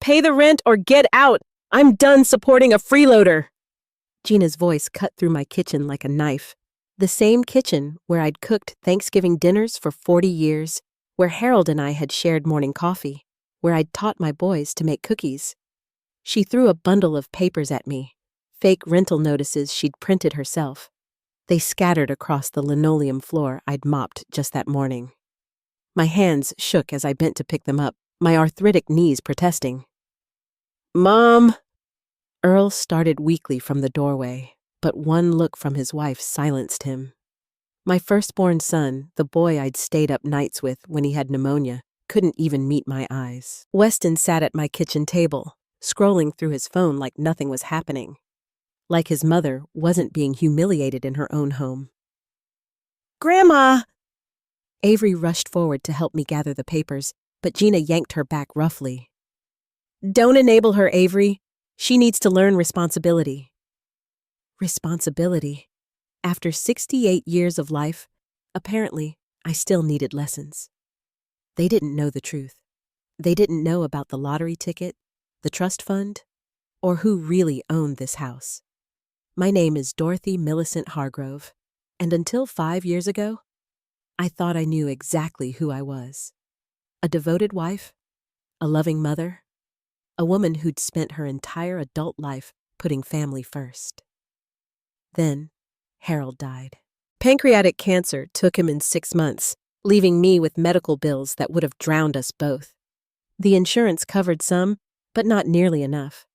Pay the rent or get out! I'm done supporting a freeloader! Gina's voice cut through my kitchen like a knife. The same kitchen where I'd cooked Thanksgiving dinners for 40 years, where Harold and I had shared morning coffee, where I'd taught my boys to make cookies. She threw a bundle of papers at me, fake rental notices she'd printed herself. They scattered across the linoleum floor I'd mopped just that morning. My hands shook as I bent to pick them up, my arthritic knees protesting. "Mom!" Earl started weakly from the doorway, but one look from his wife silenced him. My firstborn son, the boy I'd stayed up nights with when he had pneumonia, couldn't even meet my eyes. Weston sat at my kitchen table, scrolling through his phone like nothing was happening. Like his mother wasn't being humiliated in her own home. "Grandma!" Avery rushed forward to help me gather the papers, but Gina yanked her back roughly. "Don't enable her, Avery. She needs to learn responsibility." Responsibility. After 68 years of life, apparently, I still needed lessons. They didn't know the truth. They didn't know about the lottery ticket, the trust fund, or who really owned this house. My name is Dorothy Millicent Hargrove, and until 5 years ago, I thought I knew exactly who I was. A devoted wife, a loving mother, a woman who'd spent her entire adult life putting family first. Then, Harold died. Pancreatic cancer took him in 6 months, leaving me with medical bills that would have drowned us both. The insurance covered some, but not nearly enough.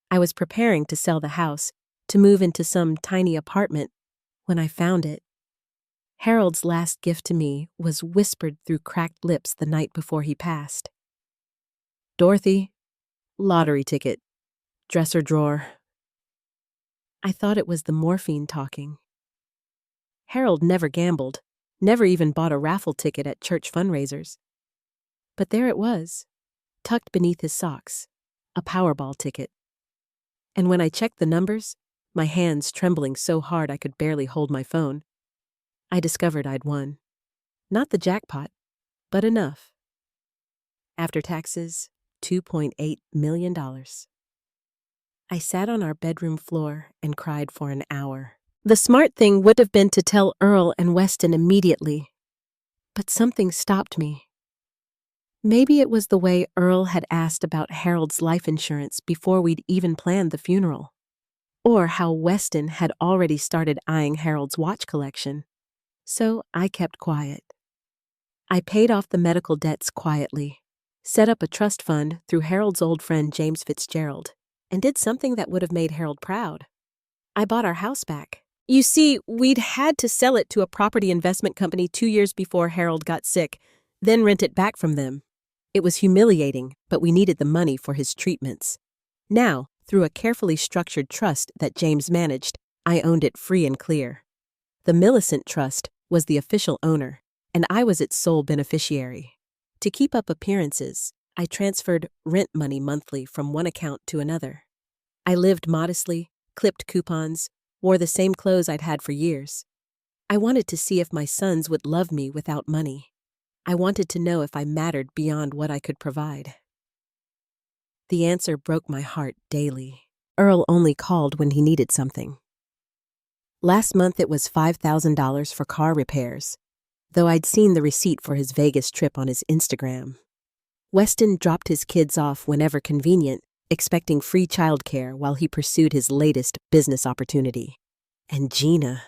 I was preparing to sell the house, to move into some tiny apartment, when I found it. Harold's last gift to me was whispered through cracked lips the night before he passed. "Dorothy, lottery ticket, dresser drawer." I thought it was the morphine talking. Harold never gambled, never even bought a raffle ticket at church fundraisers. But there it was, tucked beneath his socks, a Powerball ticket. And when I checked the numbers, my hands trembling so hard I could barely hold my phone, I discovered I'd won. Not the jackpot, but enough. After taxes, $2.8 million. I sat on our bedroom floor and cried for an hour. The smart thing would have been to tell Earl and Weston immediately. But something stopped me. Maybe it was the way Earl had asked about Harold's life insurance before we'd even planned the funeral. Or how Weston had already started eyeing Harold's watch collection. So I kept quiet. I paid off the medical debts quietly, set up a trust fund through Harold's old friend James Fitzgerald, and did something that would have made Harold proud. I bought our house back. You see, we'd had to sell it to a property investment company 2 years before Harold got sick, then rent it back from them. It was humiliating, but we needed the money for his treatments. Now, through a carefully structured trust that James managed, I owned it free and clear. The Millicent Trust was the official owner, and I was its sole beneficiary. To keep up appearances, I transferred rent money monthly from one account to another. I lived modestly, clipped coupons, wore the same clothes I'd had for years. I wanted to see if my sons would love me without money. I wanted to know if I mattered beyond what I could provide. The answer broke my heart daily. Earl only called when he needed something. Last month it was $5,000 for car repairs, though I'd seen the receipt for his Vegas trip on his Instagram. Weston dropped his kids off whenever convenient, expecting free childcare while he pursued his latest business opportunity. And Gina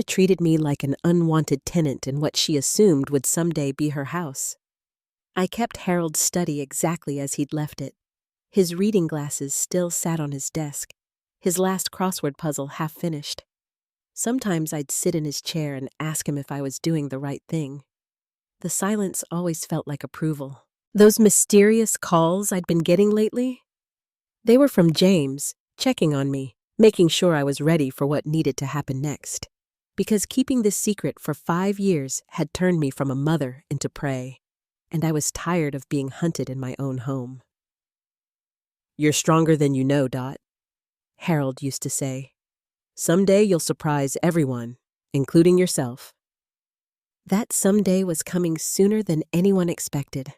treated me like an unwanted tenant in what she assumed would someday be her house. I kept Harold's study exactly as he'd left it. His reading glasses still sat on his desk, his last crossword puzzle half finished. Sometimes I'd sit in his chair and ask him if I was doing the right thing. The silence always felt like approval. Those mysterious calls I'd been getting lately? They were from James, checking on me, making sure I was ready for what needed to happen next. Because keeping this secret for 5 years had turned me from a mother into prey, and I was tired of being hunted in my own home. "You're stronger than you know, Dot," Harold used to say. "Someday you'll surprise everyone, including yourself." That someday was coming sooner than anyone expected.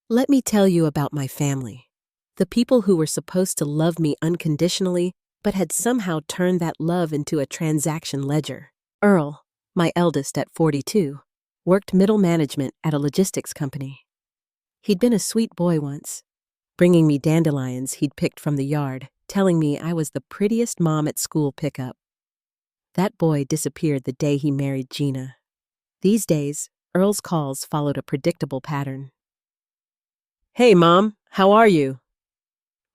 Let me tell you about my family. The people who were supposed to love me unconditionally, but had somehow turned that love into a transaction ledger. Earl, my eldest at 42, worked middle management at a logistics company. He'd been a sweet boy once, bringing me dandelions he'd picked from the yard, telling me I was the prettiest mom at school pickup. That boy disappeared the day he married Gina. These days, Earl's calls followed a predictable pattern. "Hey, Mom, how are you?"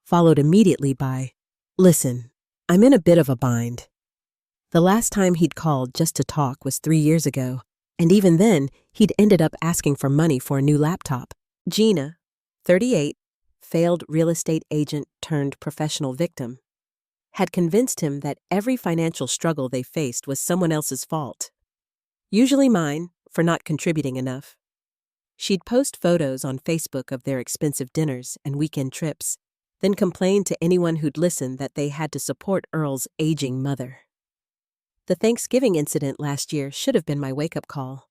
Followed immediately by, "Listen, I'm in a bit of a bind." The last time he'd called just to talk was 3 years ago, and even then, he'd ended up asking for money for a new laptop. Gina, 38, failed real estate agent turned professional victim, had convinced him that every financial struggle they faced was someone else's fault. Usually mine, for not contributing enough. She'd post photos on Facebook of their expensive dinners and weekend trips, then complain to anyone who'd listen that they had to support Earl's aging mother. The Thanksgiving incident last year should have been my wake-up call.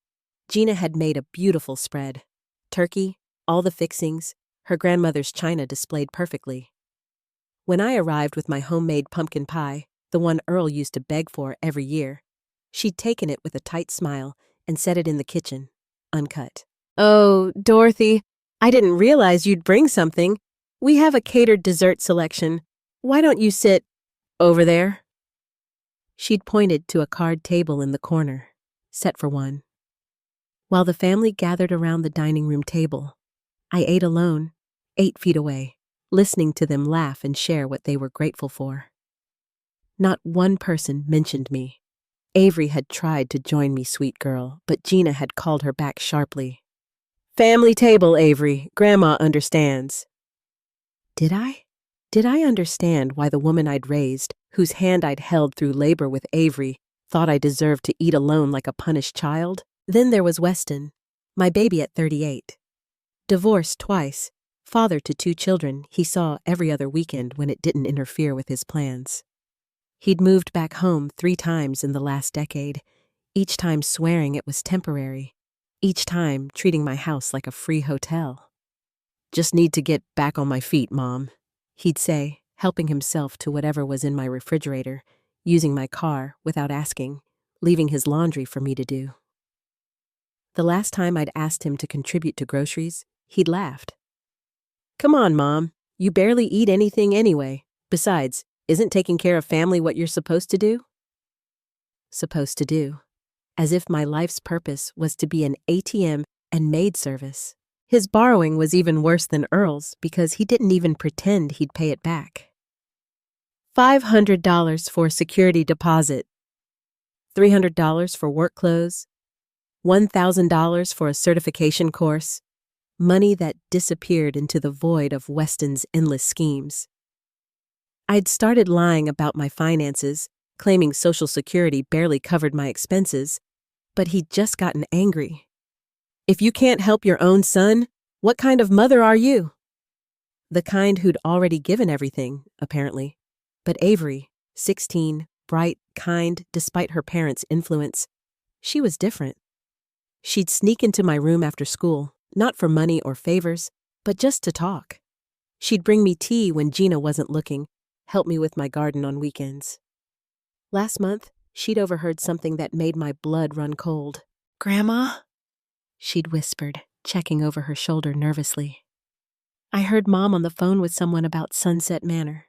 Gina had made a beautiful spread. Turkey, all the fixings, her grandmother's china displayed perfectly. When I arrived with my homemade pumpkin pie, the one Earl used to beg for every year, she'd taken it with a tight smile and set it in the kitchen, uncut. "Oh, Dorothy, I didn't realize you'd bring something. We have a catered dessert selection. Why don't you sit over there?" She'd pointed to a card table in the corner, set for one. While the family gathered around the dining room table, I ate alone, 8 feet away, listening to them laugh and share what they were grateful for. Not one person mentioned me. Avery had tried to join me, sweet girl, but Gina had called her back sharply. "Family table, Avery. Grandma understands." Did I? Did I understand why the woman I'd raised, whose hand I'd held through labor with Avery, thought I deserved to eat alone like a punished child? Then there was Weston, my baby at 38. Divorced twice, father to 2 children he saw every other weekend when it didn't interfere with his plans. He'd moved back home 3 times in the last decade, each time swearing it was temporary, each time treating my house like a free hotel. "Just need to get back on my feet, Mom," he'd say, helping himself to whatever was in my refrigerator, using my car without asking, leaving his laundry for me to do. The last time I'd asked him to contribute to groceries, he'd laughed. "Come on, Mom. You barely eat anything anyway. Besides, isn't taking care of family what you're supposed to do?" Supposed to do. As if my life's purpose was to be an ATM and maid service. His borrowing was even worse than Earl's because he didn't even pretend he'd pay it back. $500 for security deposit, $300 for work clothes, $1,000 for a certification course, money that disappeared into the void of Weston's endless schemes. I'd started lying about my finances, claiming Social Security barely covered my expenses, but he'd just gotten angry. "If you can't help your own son, what kind of mother are you?" The kind who'd already given everything, apparently. But Avery, 16, bright, kind, despite her parents' influence, she was different. She'd sneak into my room after school, not for money or favors, but just to talk. She'd bring me tea when Gina wasn't looking, help me with my garden on weekends. Last month, she'd overheard something that made my blood run cold. "Grandma?" she'd whispered, checking over her shoulder nervously. "I heard Mom on the phone with someone about Sunset Manor.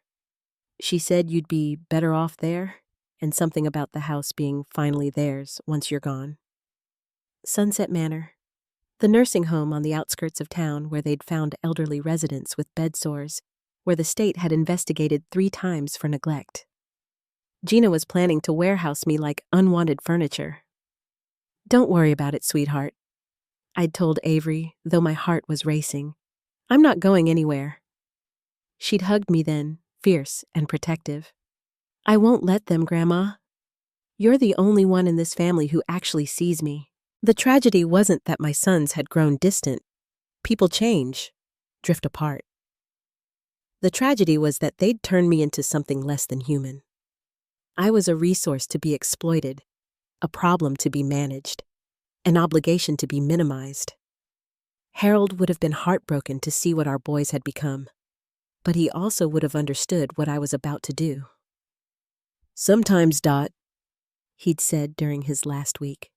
She said you'd be better off there, and something about the house being finally theirs once you're gone." Sunset Manor, the nursing home on the outskirts of town where they'd found elderly residents with bed sores, where the state had investigated 3 times for neglect. Gina was planning to warehouse me like unwanted furniture. "Don't worry about it, sweetheart," I'd told Avery, though my heart was racing. "I'm not going anywhere." She'd hugged me then, fierce and protective. "I won't let them, Grandma. You're the only one in this family who actually sees me." The tragedy wasn't that my sons had grown distant. People change, drift apart. The tragedy was that they'd turned me into something less than human. I was a resource to be exploited, a problem to be managed, an obligation to be minimized. Harold would have been heartbroken to see what our boys had become, but he also would have understood what I was about to do. "Sometimes, Dot," he'd said during his last week,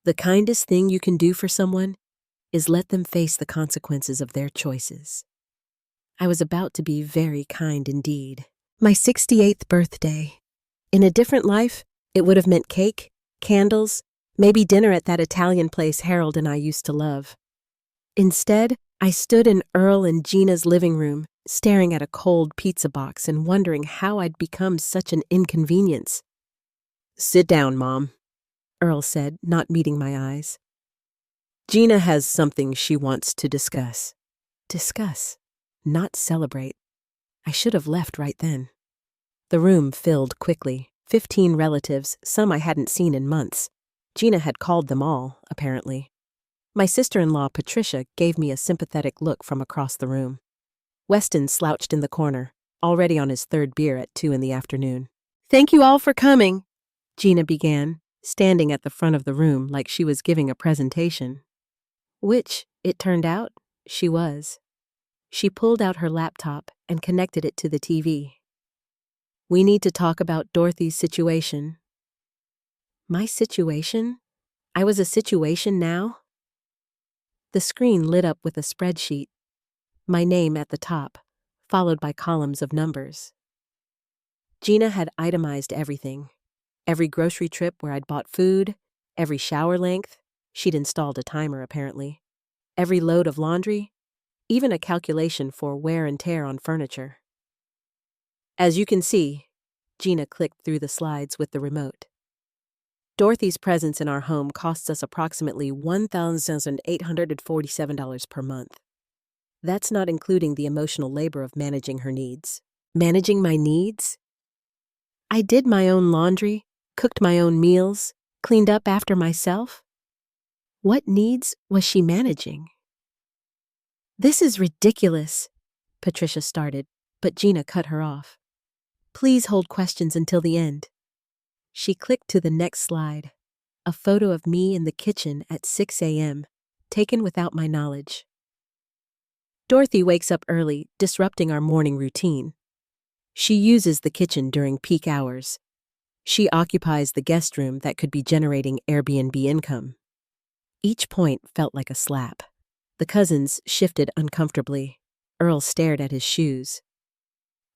"the kindest thing you can do for someone is let them face the consequences of their choices." I was about to be very kind indeed. My 68th birthday. In a different life, it would have meant cake, candles, maybe dinner at that Italian place Harold and I used to love. Instead, I stood in Earl and Gina's living room, staring at a cold pizza box and wondering how I'd become such an inconvenience. "Sit down, Mom," Earl said, not meeting my eyes. "Gina has something she wants to discuss." Discuss, not celebrate. I should have left right then. The room filled quickly. 15 relatives, some I hadn't seen in months. Gina had called them all, apparently. My sister-in-law, Patricia, gave me a sympathetic look from across the room. Weston slouched in the corner, already on his third beer at 2 in the afternoon. "Thank you all for coming," Gina began, standing at the front of the room like she was giving a presentation. Which, it turned out, she was. She pulled out her laptop and connected it to the TV. "We need to talk about Dorothy's situation." My situation? I was a situation now? The screen lit up with a spreadsheet, my name at the top, followed by columns of numbers. Gina had itemized everything. Every grocery trip where I'd bought food, every shower length, she'd installed a timer apparently, every load of laundry, even a calculation for wear and tear on furniture. As you can see, Gina clicked through the slides with the remote. Dorothy's presence in our home costs us approximately $1,847 per month. That's not including the emotional labor of managing her needs. Managing my needs? I did my own laundry, cooked my own meals, cleaned up after myself. What needs was she managing? "This is ridiculous," Patricia started, but Gina cut her off. "Please hold questions until the end." She clicked to the next slide, a photo of me in the kitchen at 6 a.m., taken without my knowledge. Dorothy wakes up early, disrupting our morning routine. She uses the kitchen during peak hours. She occupies the guest room that could be generating Airbnb income. Each point felt like a slap. The cousins shifted uncomfortably. Earl stared at his shoes.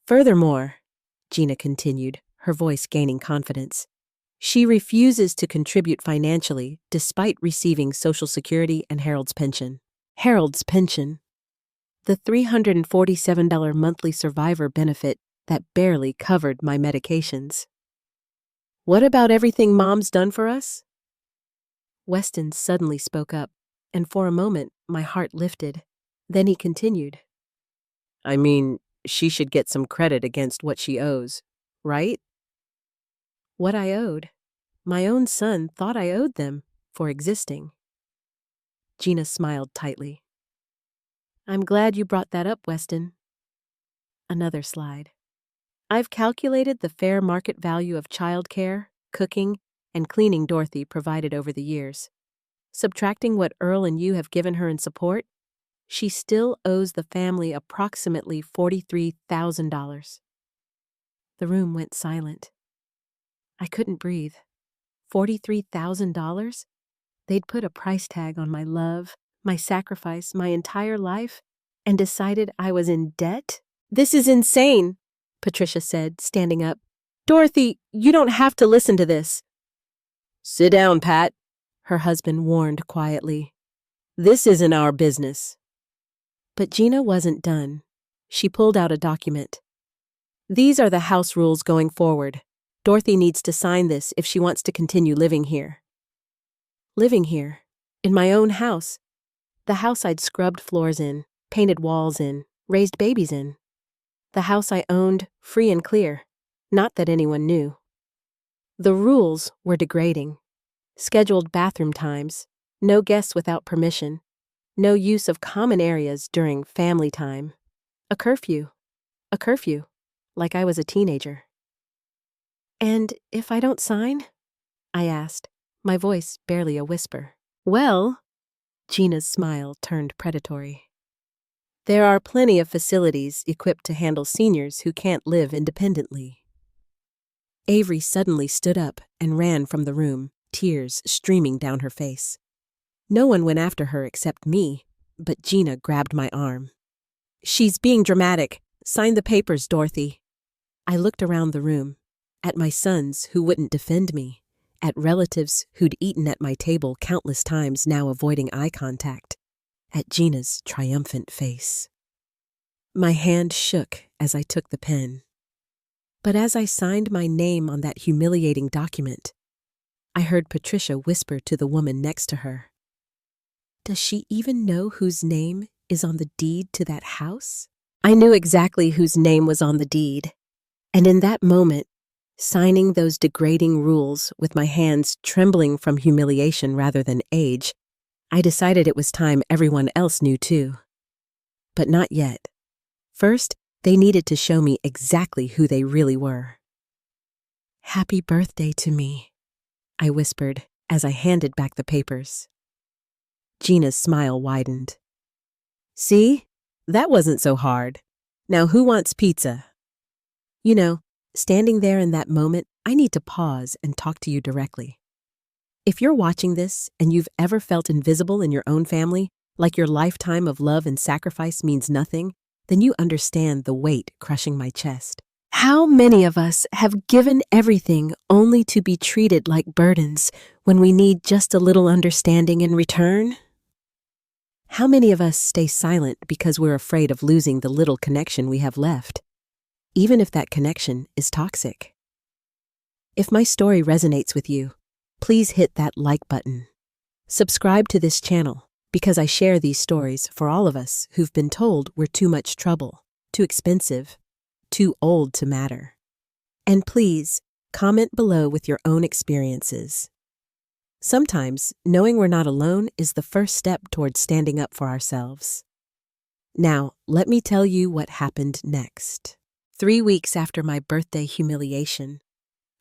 "Furthermore," Gina continued, her voice gaining confidence, "she refuses to contribute financially despite receiving Social Security and Harold's pension." Harold's pension. The $347 monthly survivor benefit that barely covered my medications. "What about everything Mom's done for us?" Weston suddenly spoke up, and for a moment my heart lifted. Then he continued. "I mean, she should get some credit against what she owes, right?" What I owed? My own son thought I owed them for existing. Gina smiled tightly. "I'm glad you brought that up, Weston." Another slide. "I've calculated the fair market value of childcare, cooking, and cleaning Dorothy provided over the years. Subtracting what Earl and you have given her in support, she still owes the family approximately $43,000. The room went silent. I couldn't breathe. $43,000? They'd put a price tag on my love, my sacrifice, my entire life, and decided I was in debt? "This is insane," Patricia said, standing up. "Dorothy, you don't have to listen to this." "Sit down, Pat," her husband warned quietly. "This isn't our business." But Gina wasn't done. She pulled out a document. "These are the house rules going forward. Dorothy needs to sign this if she wants to continue living here." Living here, in my own house, the house I'd scrubbed floors in, painted walls in, raised babies in. The house I owned, free and clear, not that anyone knew. The rules were degrading. Scheduled bathroom times, no guests without permission, no use of common areas during family time. A curfew, like I was a teenager. "And if I don't sign?" I asked, my voice barely a whisper. "Well," Gina's smile turned predatory. There are plenty of facilities equipped to handle seniors who can't live independently. Avery suddenly stood up and ran from the room, tears streaming down her face. No one went after her except me, but Gina grabbed my arm. She's being dramatic. Sign the papers, Dorothy. I looked around the room, at my sons who wouldn't defend me, at relatives who'd eaten at my table countless times now avoiding eye contact, at Gina's triumphant face. My hand shook as I took the pen. But as I signed my name on that humiliating document, I heard Patricia whisper to the woman next to her, "Does she even know whose name is on the deed to that house?" I knew exactly whose name was on the deed, and in that moment, signing those degrading rules with my hands trembling from humiliation rather than age, I decided it was time everyone else knew too. But not yet. First, they needed to show me exactly who they really were. "Happy birthday to me," I whispered as I handed back the papers. Gina's smile widened. "See? That wasn't so hard. Now who wants pizza?" You know, standing there in that moment, I need to pause and talk to you directly. If you're watching this and you've ever felt invisible in your own family, like your lifetime of love and sacrifice means nothing, then you understand the weight crushing my chest. How many of us have given everything only to be treated like burdens when we need just a little understanding in return? How many of us stay silent because we're afraid of losing the little connection we have left, even if that connection is toxic? If my story resonates with you, please hit that like button. Subscribe to this channel because I share these stories for all of us who've been told we're too much trouble, too expensive, too old to matter. And please, comment below with your own experiences. Sometimes, knowing we're not alone is the first step towards standing up for ourselves. Now, let me tell you what happened next. 3 weeks after my birthday humiliation,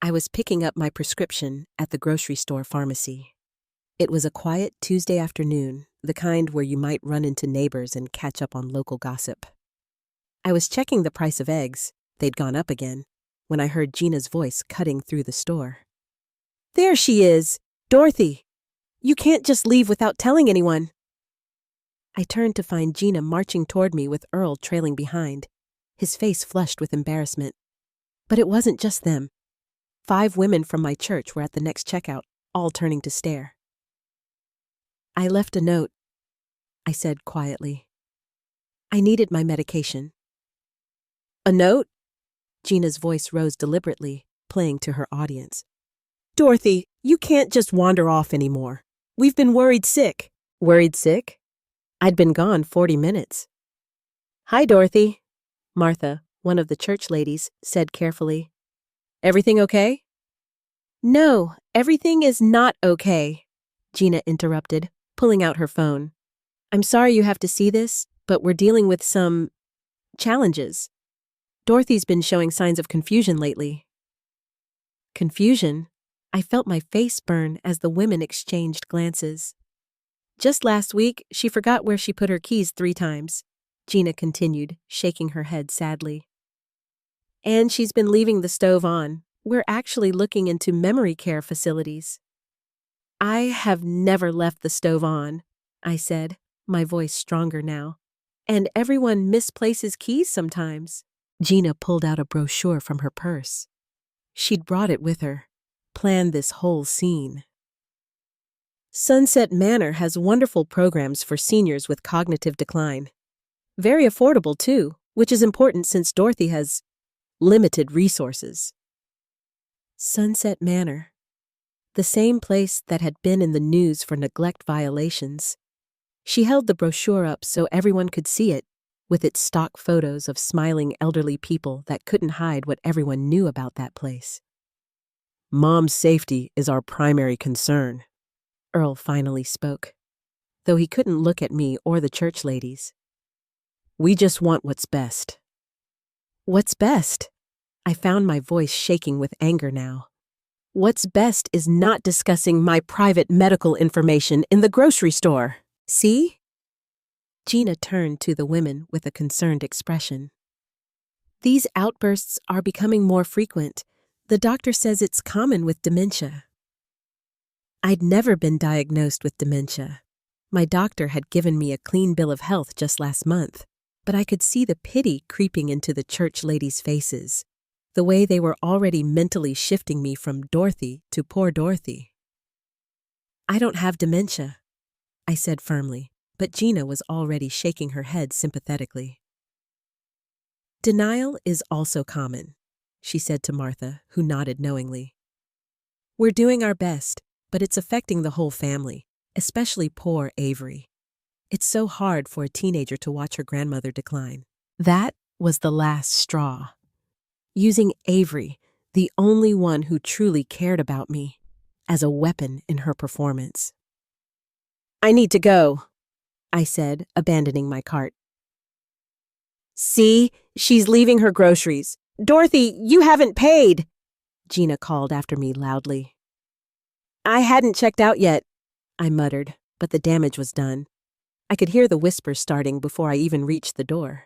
I was picking up my prescription at the grocery store pharmacy. It was a quiet Tuesday afternoon, the kind where you might run into neighbors and catch up on local gossip. I was checking the price of eggs, they'd gone up again, when I heard Gina's voice cutting through the store. "There she is! Dorothy! You can't just leave without telling anyone!" I turned to find Gina marching toward me with Earl trailing behind, his face flushed with embarrassment. But it wasn't just them. 5 women from my church were at the next checkout, all turning to stare. "I left a note," I said quietly. "I needed my medication." "A note?" Gina's voice rose deliberately, playing to her audience. "Dorothy, you can't just wander off anymore. We've been worried sick." "Worried sick?" I'd been gone 40 minutes. "Hi, Dorothy," Martha, one of the church ladies, said carefully. "Everything okay?" "No, everything is not okay," Gina interrupted, pulling out her phone. "I'm sorry you have to see this, but we're dealing with some challenges. Dorothy's been showing signs of confusion lately." Confusion? I felt my face burn as the women exchanged glances. "Just last week, she forgot where she put her keys 3 times, Gina continued, shaking her head sadly. "And she's been leaving the stove on. We're actually looking into memory care facilities." "I have never left the stove on," I said, my voice stronger now. "And everyone misplaces keys sometimes." Gina pulled out a brochure from her purse. She'd brought it with her, planned this whole scene. "Sunset Manor has wonderful programs for seniors with cognitive decline. Very affordable, too, which is important since Dorothy has limited resources." Sunset Manor. The same place that had been in the news for neglect violations. She held the brochure up so everyone could see it, with its stock photos of smiling elderly people that couldn't hide what everyone knew about that place. "Mom's safety is our primary concern," Earl finally spoke, though he couldn't look at me or the church ladies. "We just want what's best." "What's best?" I found my voice shaking with anger now. "What's best is not discussing my private medical information in the grocery store." See? Gina turned to the women with a concerned expression. These outbursts are becoming more frequent. The doctor says it's common with dementia. I'd never been diagnosed with dementia. My doctor had given me a clean bill of health just last month, but I could see the pity creeping into the church ladies' faces, the way they were already mentally shifting me from Dorothy to poor Dorothy. I don't have dementia, I said firmly, but Gina was already shaking her head sympathetically. Denial is also common, she said to Martha, who nodded knowingly. We're doing our best, but it's affecting the whole family, especially poor Avery. It's so hard for a teenager to watch her grandmother decline. That was the last straw. Using Avery, the only one who truly cared about me, as a weapon in her performance. I need to go, I said, abandoning my cart. See, she's leaving her groceries. Dorothy, you haven't paid, Gina called after me loudly. I hadn't checked out yet, I muttered, but the damage was done. I could hear the whispers starting before I even reached the door.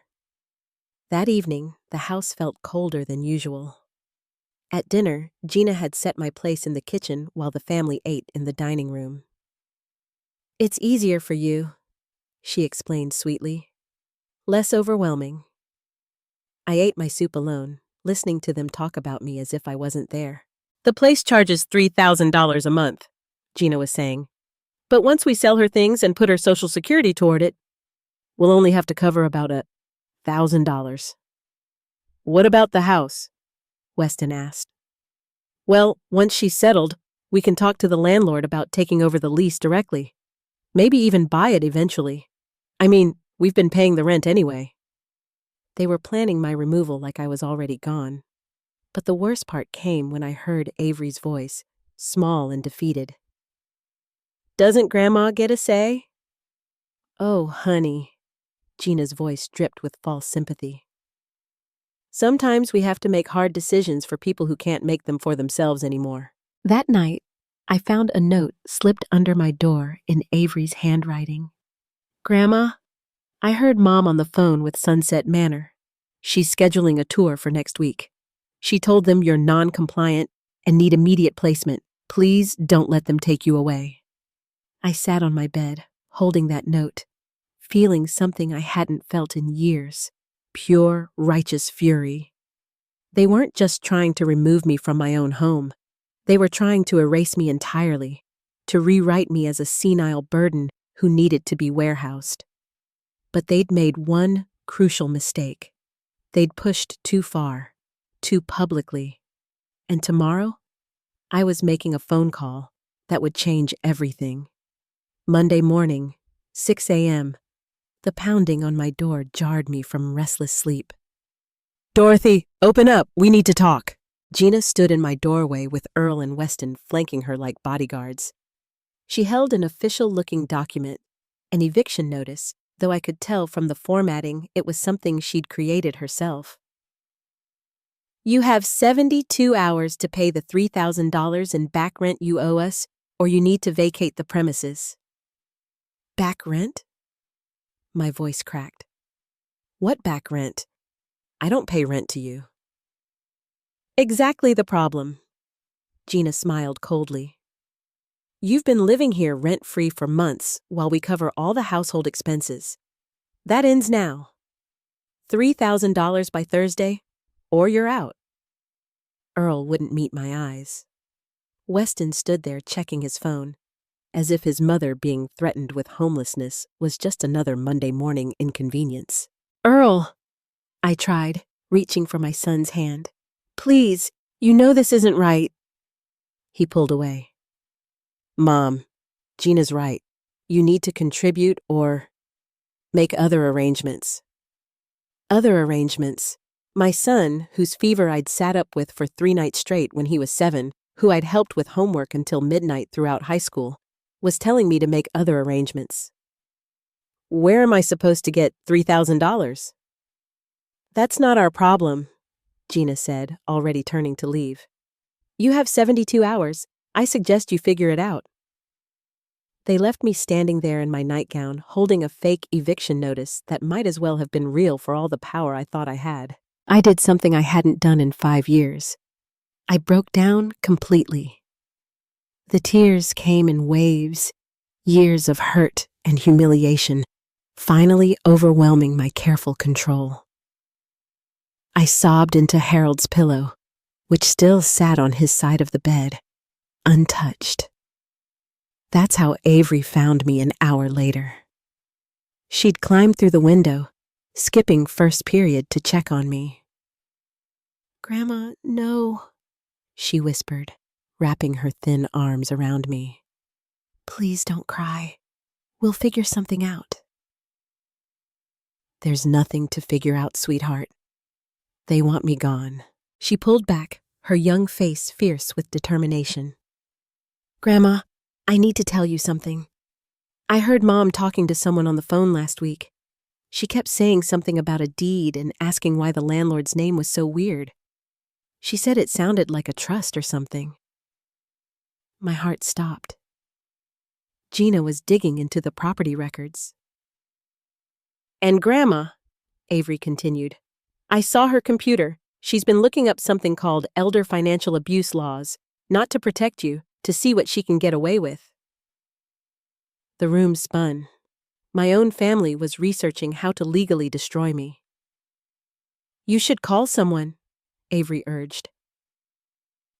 That evening, the house felt colder than usual. At dinner, Gina had set my place in the kitchen while the family ate in the dining room. It's easier for you, she explained sweetly. Less overwhelming. I ate my soup alone, listening to them talk about me as if I wasn't there. The place charges $3,000 a month, Gina was saying. But once we sell her things and put her Social Security toward it, we'll only have to cover about $1,000. What about the house? Weston asked. Well, once she's settled, we can talk to the landlord about taking over the lease directly. Maybe even buy it eventually. I mean, we've been paying the rent anyway. They were planning my removal like I was already gone. But the worst part came when I heard Avery's voice, small and defeated. Doesn't Grandma get a say? Oh, honey. Gina's voice dripped with false sympathy. Sometimes we have to make hard decisions for people who can't make them for themselves anymore. That night, I found a note slipped under my door in Avery's handwriting. Grandma, I heard Mom on the phone with Sunset Manor. She's scheduling a tour for next week. She told them you're non-compliant and need immediate placement. Please don't let them take you away. I sat on my bed, holding that note, feeling something I hadn't felt in years. Pure, righteous fury. They weren't just trying to remove me from my own home. They were trying to erase me entirely, to rewrite me as a senile burden who needed to be warehoused. But they'd made one crucial mistake. They'd pushed too far, too publicly. And tomorrow, I was making a phone call that would change everything. Monday morning, 6 a.m., the pounding on my door jarred me from restless sleep. Dorothy, open up, we need to talk. Gina stood in my doorway with Earl and Weston flanking her like bodyguards. She held an official-looking document, an eviction notice, though I could tell from the formatting it was something she'd created herself. You have 72 hours to pay the $3,000 in back rent you owe us, or you need to vacate the premises. Back rent? My voice cracked. What back rent? I don't pay rent to you. Exactly the problem. Gina smiled coldly. You've been living here rent-free for months while we cover all the household expenses. That ends now. $3,000 by Thursday, or you're out. Earl wouldn't meet my eyes. Weston stood there checking his phone, as if his mother being threatened with homelessness was just another Monday morning inconvenience. Earl, I tried, reaching for my son's hand. Please, you know this isn't right. He pulled away. Mom, Gina's right. You need to contribute or make other arrangements. Other arrangements. My son, whose fever I'd sat up with for 3 nights straight when he was 7, who I'd helped with homework until midnight throughout high school, was telling me to make other arrangements. Where am I supposed to get $3,000? That's not our problem, Gina said, already turning to leave. You have 72 hours. I suggest you figure it out. They left me standing there in my nightgown, holding a fake eviction notice that might as well have been real for all the power I thought I had. I did something I hadn't done in 5 years. I broke down completely. The tears came in waves, years of hurt and humiliation, finally overwhelming my careful control. I sobbed into Harold's pillow, which still sat on his side of the bed, untouched. That's how Avery found me an hour later. She'd climbed through the window, skipping first period to check on me. "Grandma, no," she whispered, wrapping her thin arms around me. "Please don't cry. We'll figure something out." "There's nothing to figure out, sweetheart. They want me gone." She pulled back, her young face fierce with determination. "Grandma, I need to tell you something. I heard Mom talking to someone on the phone last week. She kept saying something about a deed and asking why the landlord's name was so weird. She said it sounded like a trust or something." My heart stopped. Gina was digging into the property records. "And Grandma," Avery continued, "I saw her computer. She's been looking up something called elder financial abuse laws, not to protect you, to see what she can get away with." The room spun. My own family was researching how to legally destroy me. "You should call someone," Avery urged.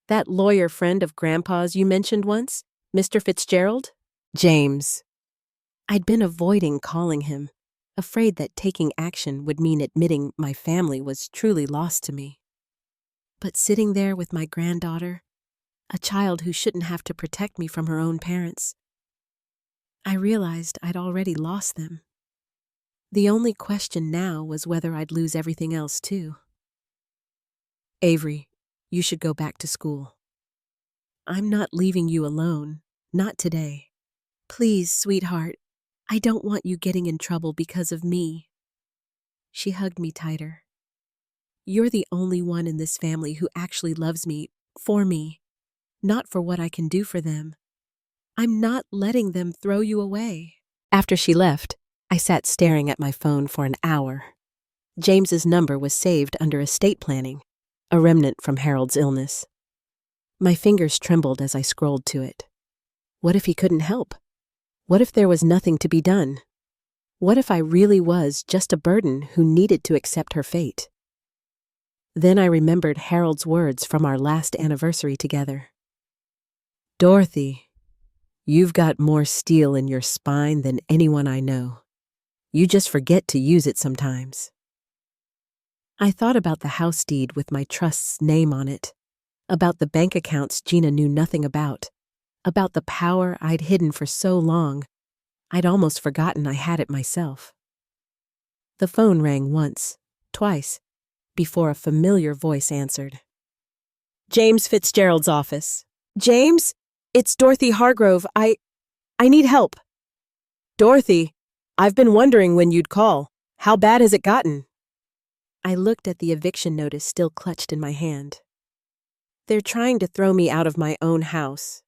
"That lawyer friend of Grandpa's you mentioned once, Mr. Fitzgerald?" James. I'd been avoiding calling him, afraid that taking action would mean admitting my family was truly lost to me. But sitting there with my granddaughter, a child who shouldn't have to protect me from her own parents, I realized I'd already lost them. The only question now was whether I'd lose everything else too. "Avery, you should go back to school. I'm not leaving you alone, not today. Please, sweetheart, I don't want you getting in trouble because of me." She hugged me tighter. "You're the only one in this family who actually loves me, for me, not for what I can do for them. I'm not letting them throw you away." After she left, I sat staring at my phone for an hour. James's number was saved under estate planning, a remnant from Harold's illness. My fingers trembled as I scrolled to it. What if he couldn't help? What if there was nothing to be done? What if I really was just a burden who needed to accept her fate? Then I remembered Harold's words from our last anniversary together. "Dorothy, you've got more steel in your spine than anyone I know. You just forget to use it sometimes." I thought about the house deed with my trust's name on it, about the bank accounts Gina knew nothing about the power I'd hidden for so long, I'd almost forgotten I had it myself. The phone rang once, twice, before a familiar voice answered. "James Fitzgerald's office." "James? It's Dorothy Hargrove. I need help." "Dorothy, I've been wondering when you'd call. How bad has it gotten?" I looked at the eviction notice still clutched in my hand. "They're trying to throw me out of my own house."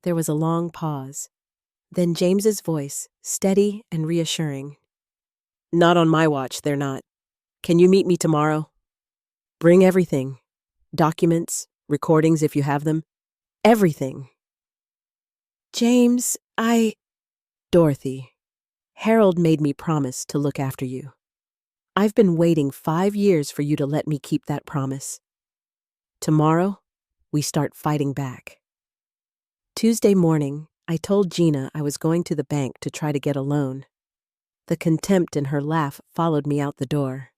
There was a long pause. Then James's voice, steady and reassuring. "Not on my watch, they're not. Can you meet me tomorrow? Bring everything. Documents, recordings if you have them. Everything." "James, Dorothy, Harold made me promise to look after you. I've been waiting 5 years for you to let me keep that promise. Tomorrow, we start fighting back." Tuesday morning, I told Gina I was going to the bank to try to get a loan. The contempt in her laugh followed me out the door.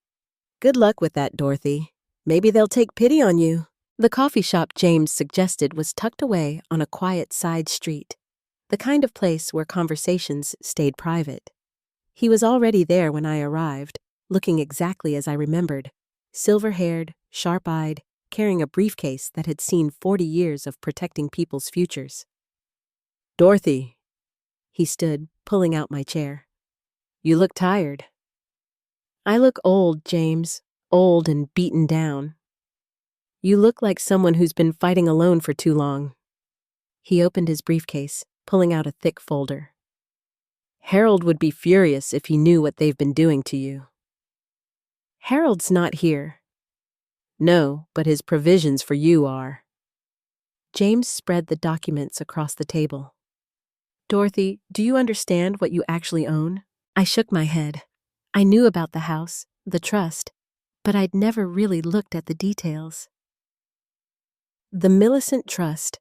"Good luck with that, Dorothy. Maybe they'll take pity on you." The coffee shop James suggested was tucked away on a quiet side street, the kind of place where conversations stayed private. He was already there when I arrived, looking exactly as I remembered, silver-haired, sharp-eyed, carrying a briefcase that had seen 40 years of protecting people's futures. "Dorothy," he stood, pulling out my chair. "You look tired." "I look old, James, old and beaten down." "You look like someone who's been fighting alone for too long." He opened his briefcase, pulling out a thick folder. Harold would be furious if he knew what they've been doing to you. Harold's not here. No, but his provisions for you are. James spread the documents across the table. Dorothy, do you understand what you actually own? I shook my head. I knew about the house, the trust, but I'd never really looked at the details. The Millicent Trust,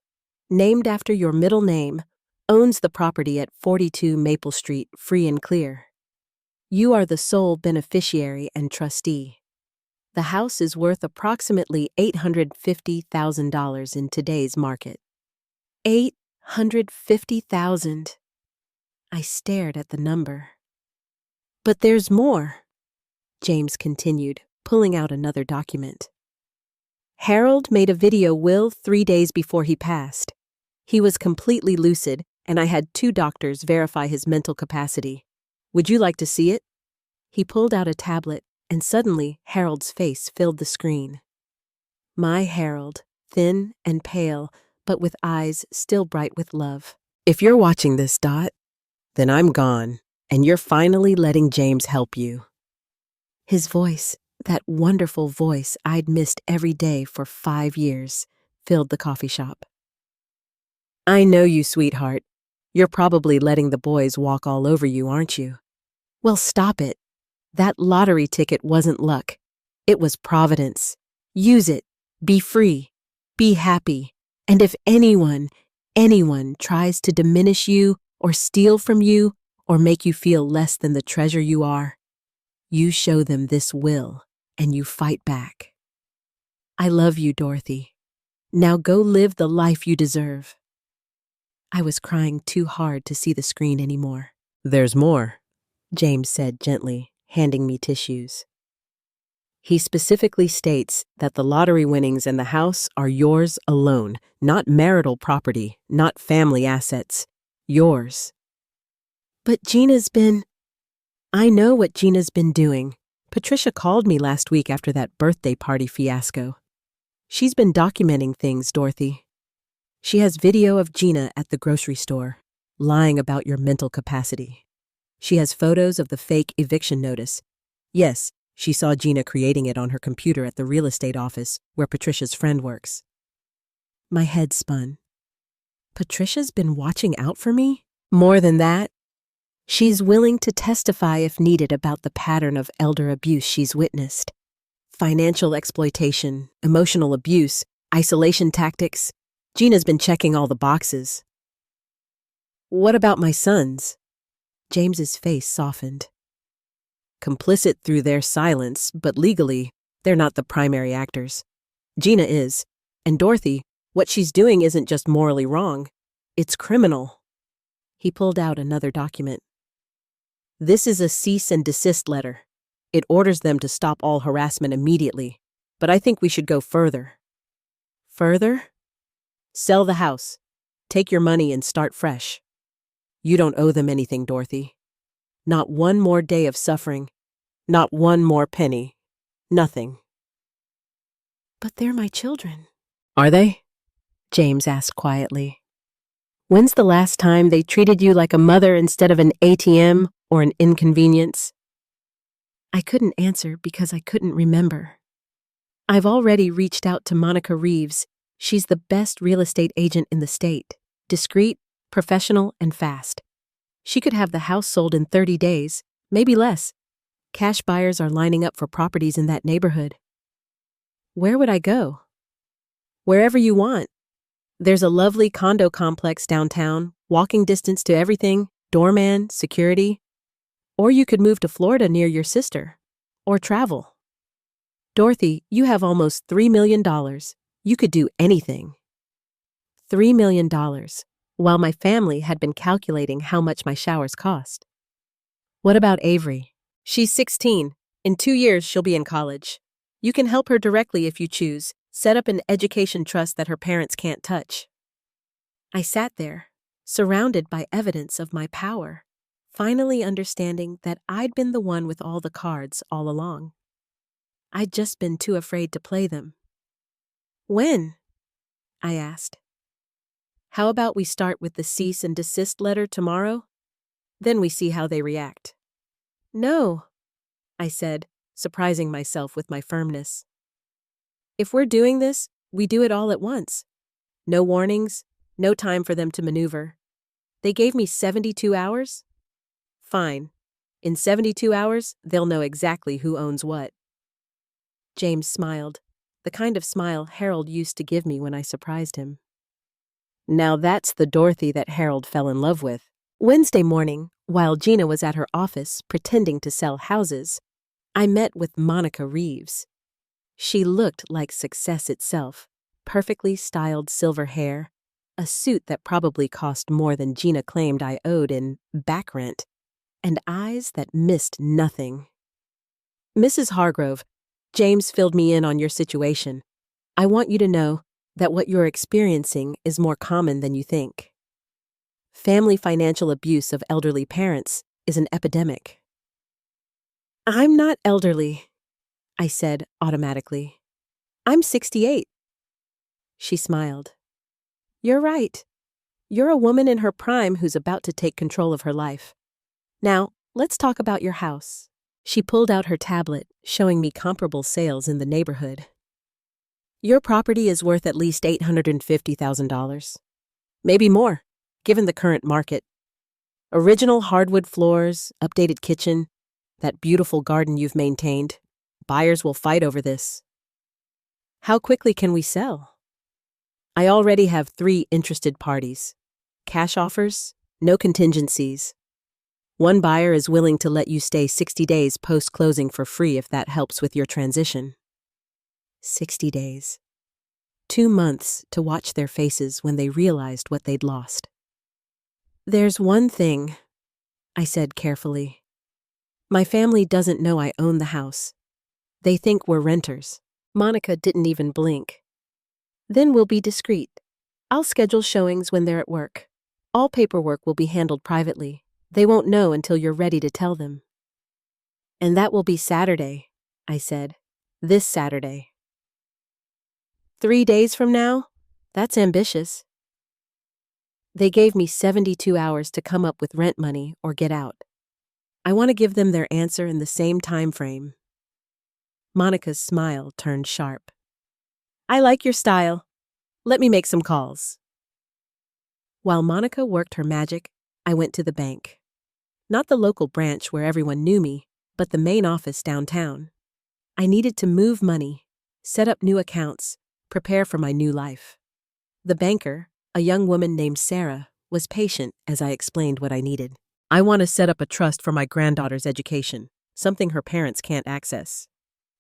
named after your middle name, owns the property at 42 Maple Street, free and clear. You are the sole beneficiary and trustee. The house is worth approximately $850,000 in today's market. $850,000. I stared at the number. But there's more, James continued, pulling out another document. Harold made a video will 3 days before he passed. He was completely lucid, and I had 2 doctors verify his mental capacity. Would you like to see it? He pulled out a tablet, and suddenly Harold's face filled the screen. My Harold, thin and pale, but with eyes still bright with love. If you're watching this, Dot, then I'm gone, and you're finally letting James help you. His voice, that wonderful voice I'd missed every day for 5 years, filled the coffee shop. I know you, sweetheart. You're probably letting the boys walk all over you, aren't you? Well, stop it. That lottery ticket wasn't luck. It was providence. Use it. Be free. Be happy. And if anyone tries to diminish you or steal from you or make you feel less than the treasure you are, you show them this will and you fight back. I love you, Dorothy. Now go live the life you deserve. I was crying too hard to see the screen anymore. There's more, James said gently, handing me tissues. He specifically states that the lottery winnings and the house are yours alone, not marital property, not family assets. Yours. But Gina's been... I know what Gina's been doing. Patricia called me last week after that birthday party fiasco. She's been documenting things, Dorothy. She has video of Gina at the grocery store, lying about your mental capacity. She has photos of the fake eviction notice. Yes, she saw Gina creating it on her computer at the real estate office where Patricia's friend works. My head spun. Patricia's been watching out for me? More than that, she's willing to testify if needed about the pattern of elder abuse she's witnessed. Financial exploitation, emotional abuse, isolation tactics. Gina's been checking all the boxes. What about my sons? James's face softened. Complicit through their silence, but legally, they're not the primary actors. Gina is. And Dorothy, what she's doing isn't just morally wrong. It's criminal. He pulled out another document. This is a cease and desist letter. It orders them to stop all harassment immediately. But I think we should go further. Further? Sell the house. Take your money and start fresh. You don't owe them anything, Dorothy. Not one more day of suffering. Not one more penny. Nothing. But they're my children. Are they? James asked quietly. When's the last time they treated you like a mother instead of an ATM or an inconvenience? I couldn't answer because I couldn't remember. I've already reached out to Monica Reeves. She's the best real estate agent in the state. Discreet, professional, and fast. She could have the house sold in 30 days, maybe less. Cash buyers are lining up for properties in that neighborhood. Where would I go? Wherever you want. There's a lovely condo complex downtown, walking distance to everything, doorman, security. Or you could move to Florida near your sister. Or travel. Dorothy, you have almost $3 million. You could do anything. $3 million. While my family had been calculating how much my showers cost. What about Avery? She's 16. In 2 years, she'll be in college. You can help her directly if you choose. Set up an education trust that her parents can't touch. I sat there, surrounded by evidence of my power, finally understanding that I'd been the one with all the cards all along. I'd just been too afraid to play them. When? I asked. How about we start with the cease and desist letter tomorrow? Then we see how they react. No, I said, surprising myself with my firmness. If we're doing this, we do it all at once. No warnings, no time for them to maneuver. They gave me 72 hours? Fine. In 72 hours, they'll know exactly who owns what. James smiled, the kind of smile Harold used to give me when I surprised him. Now that's the Dorothy that Harold fell in love with. Wednesday morning, while Gina was at her office pretending to sell houses, I met with Monica Reeves. She looked like success itself, perfectly styled silver hair, a suit that probably cost more than Gina claimed I owed in back rent, and eyes that missed nothing. Mrs. Hargrove, James filled me in on your situation. I want you to know that what you're experiencing is more common than you think. Family financial abuse of elderly parents is an epidemic. I'm not elderly, I said automatically. I'm 68. She smiled. You're right. You're a woman in her prime who's about to take control of her life. Now, let's talk about your house. She pulled out her tablet, showing me comparable sales in the neighborhood. Your property is worth at least $850,000. Maybe more, given the current market. Original hardwood floors, updated kitchen, that beautiful garden you've maintained. Buyers will fight over this. How quickly can we sell? I already have 3 interested parties. Cash offers, no contingencies. One buyer is willing to let you stay 60 days post-closing for free if that helps with your transition. 60 days. 2 months to watch their faces when they realized what they'd lost. There's one thing, I said carefully. My family doesn't know I own the house. They think we're renters. Monica didn't even blink. Then we'll be discreet. I'll schedule showings when they're at work. All paperwork will be handled privately. They won't know until you're ready to tell them. And that will be Saturday, I said. This Saturday. 3 days from now? That's ambitious. They gave me 72 hours to come up with rent money or get out. I want to give them their answer in the same time frame. Monica's smile turned sharp. I like your style. Let me make some calls. While Monica worked her magic, I went to the bank. Not the local branch where everyone knew me, but the main office downtown. I needed to move money, set up new accounts, prepare for my new life. The banker, a young woman named Sarah, was patient as I explained what I needed. I want to set up a trust for my granddaughter's education, something her parents can't access.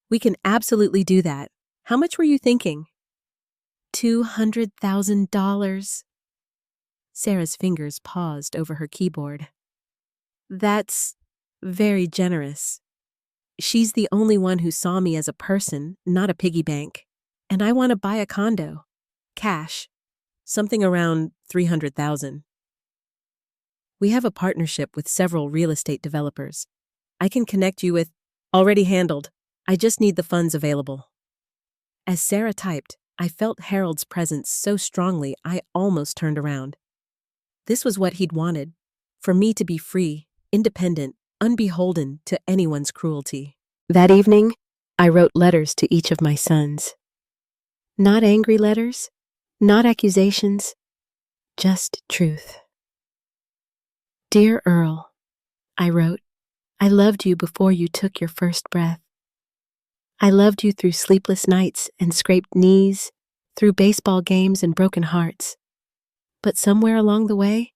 We can absolutely do that. How much were you thinking? $200,000. Sarah's fingers paused over her keyboard. That's very generous. She's the only one who saw me as a person, not a piggy bank. And I want to buy a condo. Cash. Something around $300,000. We have a partnership with several real estate developers. I can connect you with... Already handled. I just need the funds available. As Sarah typed, I felt Harold's presence so strongly I almost turned around. This was what he'd wanted. For me to be free, independent, unbeholden to anyone's cruelty. That evening, I wrote letters to each of my sons. Not angry letters, not accusations, just truth. Dear Earl, I wrote, I loved you before you took your first breath. I loved you through sleepless nights and scraped knees, through baseball games and broken hearts. But somewhere along the way,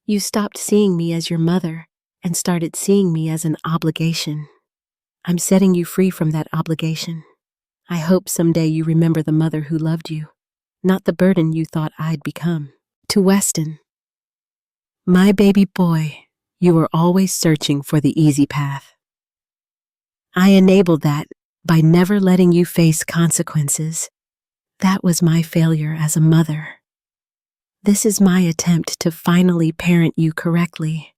you stopped seeing me as your mother and started seeing me as an obligation. I'm setting you free from that obligation. I hope someday you remember the mother who loved you, not the burden you thought I'd become. To Weston, my baby boy, you were always searching for the easy path. I enabled that by never letting you face consequences. That was my failure as a mother. This is my attempt to finally parent you correctly,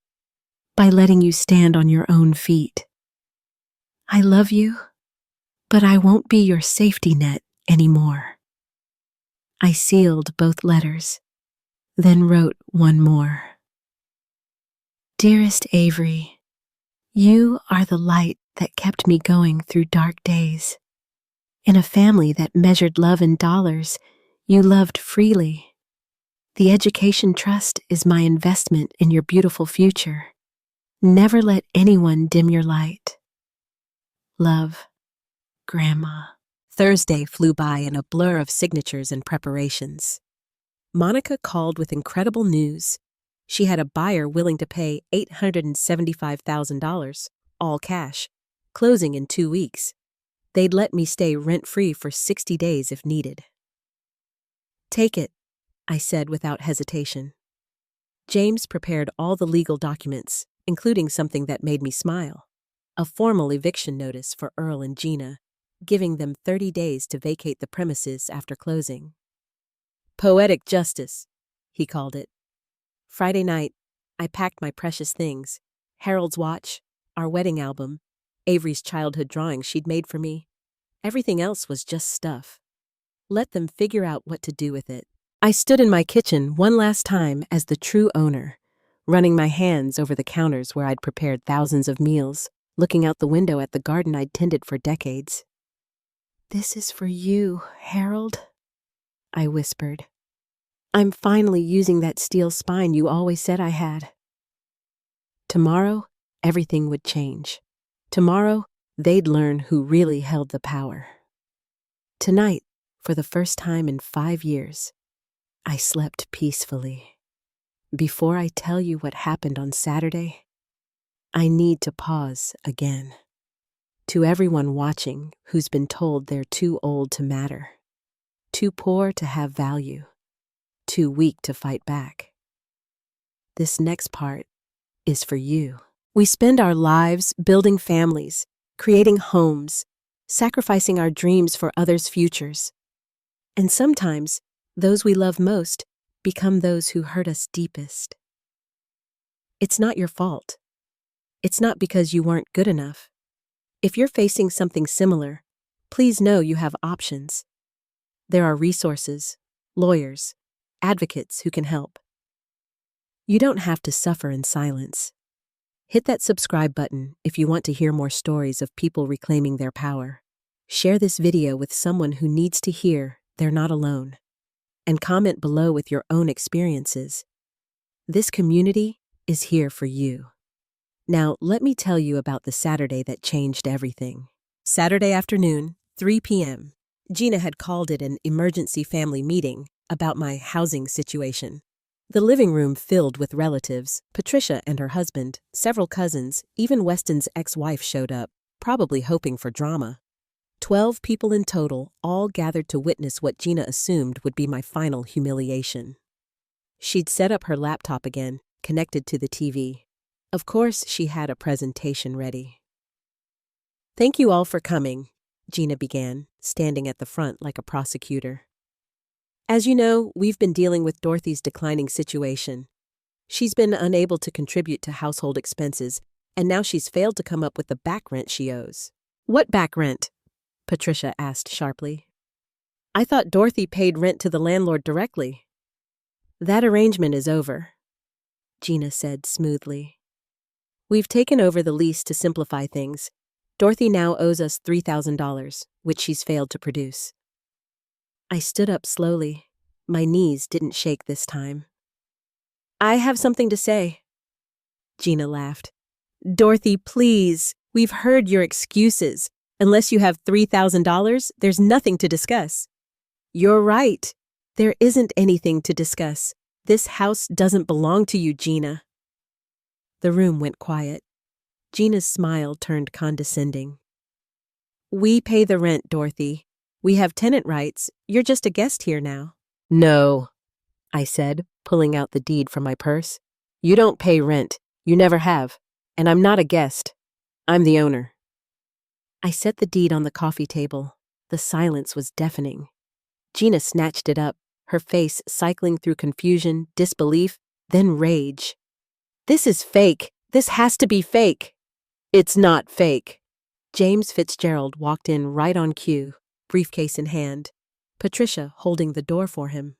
by letting you stand on your own feet. I love you, but I won't be your safety net anymore. I sealed both letters. then wrote one more. Dearest Avery, you are the light that kept me going through dark days. In a family that measured love in dollars, you loved freely. The Education Trust is my investment in your beautiful future. Never let anyone dim your light. Love, Grandma. Thursday flew by in a blur of signatures and preparations. Monica called with incredible news. She had a buyer willing to pay $875,000, all cash, closing in 2 weeks. They'd let me stay rent-free for 60 days if needed. Take it, I said without hesitation. James prepared all the legal documents, including something that made me smile, a formal eviction notice for Earl and Gina, giving them 30 days to vacate the premises after closing. Poetic justice, he called it. Friday night, I packed my precious things, Harold's watch, our wedding album, Avery's childhood drawings she'd made for me. Everything else was just stuff. Let them figure out what to do with it. I stood in my kitchen one last time as the true owner, running my hands over the counters where I'd prepared thousands of meals, looking out the window at the garden I'd tended for decades. This is for you, Harold, I whispered. I'm finally using that steel spine you always said I had. Tomorrow, everything would change. Tomorrow, they'd learn who really held the power. Tonight, for the first time in 5 years, I slept peacefully. Before I tell you what happened on Saturday, I need to pause again. To everyone watching who's been told they're too old to matter, too poor to have value, too weak to fight back. This next part is for you. We spend our lives building families, creating homes, sacrificing our dreams for others' futures. And sometimes, those we love most become those who hurt us deepest. It's not your fault. It's not because you weren't good enough. If you're facing something similar, please know you have options. There are resources, lawyers, advocates who can help. You don't have to suffer in silence. Hit that subscribe button if you want to hear more stories of people reclaiming their power. Share this video with someone who needs to hear they're not alone. And comment below with your own experiences. This community is here for you. Now, let me tell you about the Saturday that changed everything. Saturday afternoon, 3 p.m. Gina had called it an emergency family meeting about my housing situation. The living room filled with relatives, Patricia and her husband, several cousins, even Weston's ex-wife showed up, probably hoping for drama. 12 people in total, all gathered to witness what Gina assumed would be my final humiliation. She'd set up her laptop again, connected to the TV. Of course, she had a presentation ready. Thank you all for coming, Gina began, standing at the front like a prosecutor. As you know, we've been dealing with Dorothy's declining situation. She's been unable to contribute to household expenses, and now she's failed to come up with the back rent she owes. What back rent? Patricia asked sharply. I thought Dorothy paid rent to the landlord directly. That arrangement is over, Gina said smoothly. We've taken over the lease to simplify things. Dorothy now owes us $3,000, which she's failed to produce. I stood up slowly. My knees didn't shake this time. I have something to say. Gina laughed. Dorothy, please. We've heard your excuses. Unless you have $3,000, there's nothing to discuss. You're right. There isn't anything to discuss. This house doesn't belong to you, Gina. The room went quiet. Gina's smile turned condescending. We pay the rent, Dorothy. We have tenant rights. You're just a guest here now. No, I said, pulling out the deed from my purse. You don't pay rent. You never have. And I'm not a guest. I'm the owner. I set the deed on the coffee table. The silence was deafening. Gina snatched it up, her face cycling through confusion, disbelief, then rage. This is fake. This has to be fake. It's not fake. James Fitzgerald walked in right on cue, briefcase in hand, Patricia holding the door for him.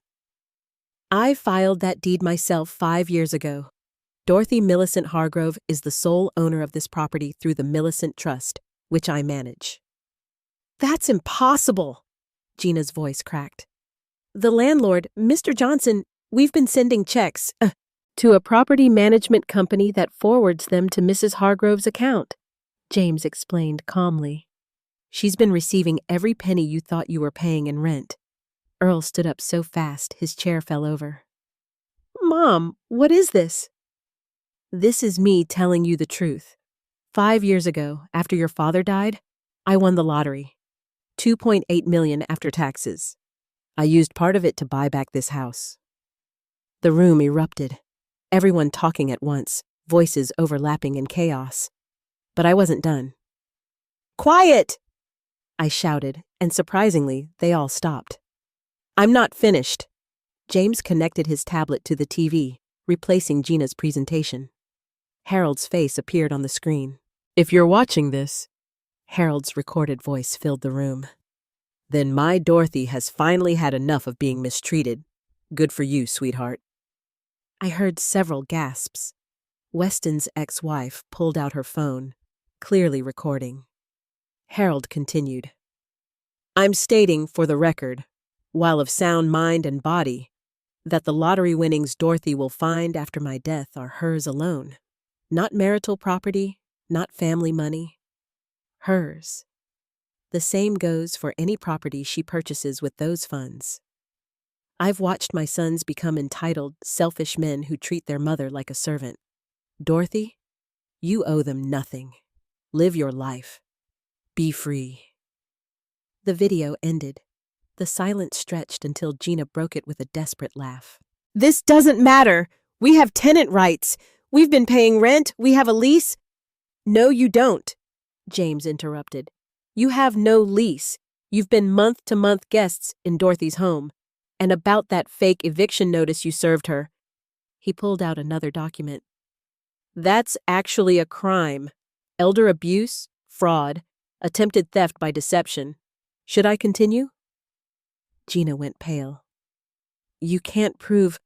I filed that deed myself 5 years ago. Dorothy Millicent Hargrove is the sole owner of this property through the Millicent Trust, which I manage. That's impossible, Gina's voice cracked. The landlord, Mr. Johnson, we've been sending checks to a property management company that forwards them to Mrs. Hargrove's account, James explained calmly. She's been receiving every penny you thought you were paying in rent. Earl stood up so fast his chair fell over. Mom, what is this? This is me telling you the truth. 5 years ago, after your father died, I won the lottery. $2.8 million after taxes. I used part of it to buy back this house. The room erupted. Everyone talking at once, voices overlapping in chaos. But I wasn't done. Quiet! I shouted, and surprisingly, they all stopped. I'm not finished. James connected his tablet to the TV, replacing Gina's presentation. Harold's face appeared on the screen. If you're watching this, Harold's recorded voice filled the room. Then my Dorothy has finally had enough of being mistreated. Good for you, sweetheart. I heard several gasps. Weston's ex-wife pulled out her phone, clearly recording. Harold continued. I'm stating for the record, while of sound mind and body, that the lottery winnings Dorothy will find after my death are hers alone. Not marital property, not family money. Hers. The same goes for any property she purchases with those funds. I've watched my sons become entitled, selfish men who treat their mother like a servant. Dorothy, you owe them nothing. Live your life. Be free. The video ended. The silence stretched until Gina broke it with a desperate laugh. This doesn't matter. We have tenant rights. We've been paying rent. We have a lease. No, you don't, James interrupted. You have no lease. You've been month-to-month guests in Dorothy's home. And about that fake eviction notice you served her. He pulled out another document. That's actually a crime. Elder abuse, fraud, attempted theft by deception. Should I continue? Gina went pale. You can't prove...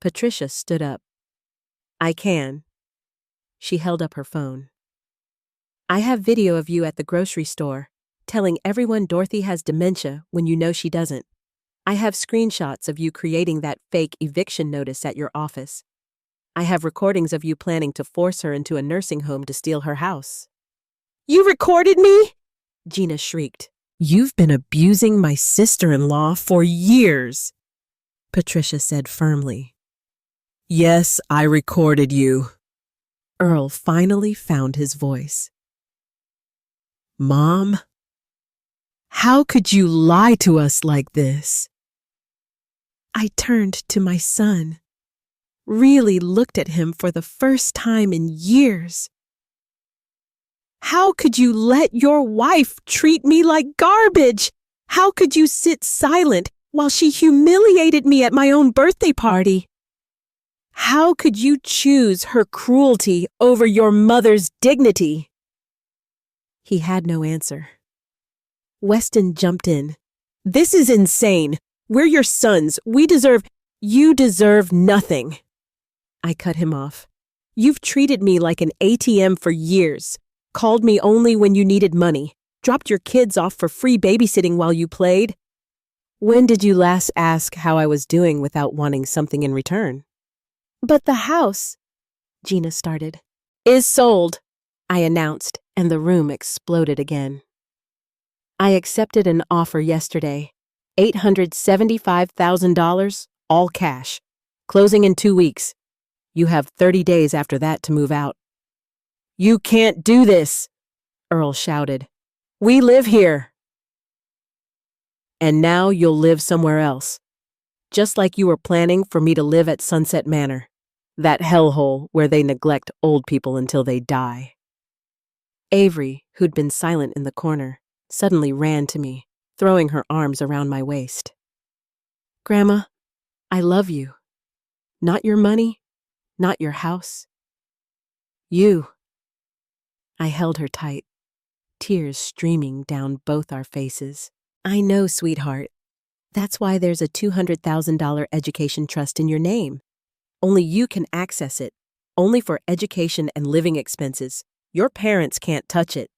Patricia stood up. I can. She held up her phone. I have video of you at the grocery store, telling everyone Dorothy has dementia when you know she doesn't. I have screenshots of you creating that fake eviction notice at your office. I have recordings of you planning to force her into a nursing home to steal her house. You recorded me? Gina shrieked. You've been abusing my sister-in-law for years, Patricia said firmly. Yes, I recorded you. Earl finally found his voice. Mom, how could you lie to us like this? I turned to my son, really looked at him for the first time in years. How could you let your wife treat me like garbage? How could you sit silent while she humiliated me at my own birthday party? How could you choose her cruelty over your mother's dignity? He had no answer. Weston jumped in. This is insane. We're your sons. You deserve nothing. I cut him off. You've treated me like an ATM for years. Called me only when you needed money. Dropped your kids off for free babysitting while you played. When did you last ask how I was doing without wanting something in return? But the house, Gina started, is sold, I announced, and the room exploded again. I accepted an offer yesterday, $875,000, all cash, closing in 2 weeks. You have 30 days after that to move out. You can't do this, Earl shouted. We live here. And now you'll live somewhere else, just like you were planning for me to live at Sunset Manor. That hellhole where they neglect old people until they die. Avery, who'd been silent in the corner, suddenly ran to me, throwing her arms around my waist. Grandma, I love you. Not your money, not your house. You. I held her tight, tears streaming down both our faces. I know, sweetheart. That's why there's a $200,000 education trust in your name. Only you can access it. Only for education and living expenses. Your parents can't touch it.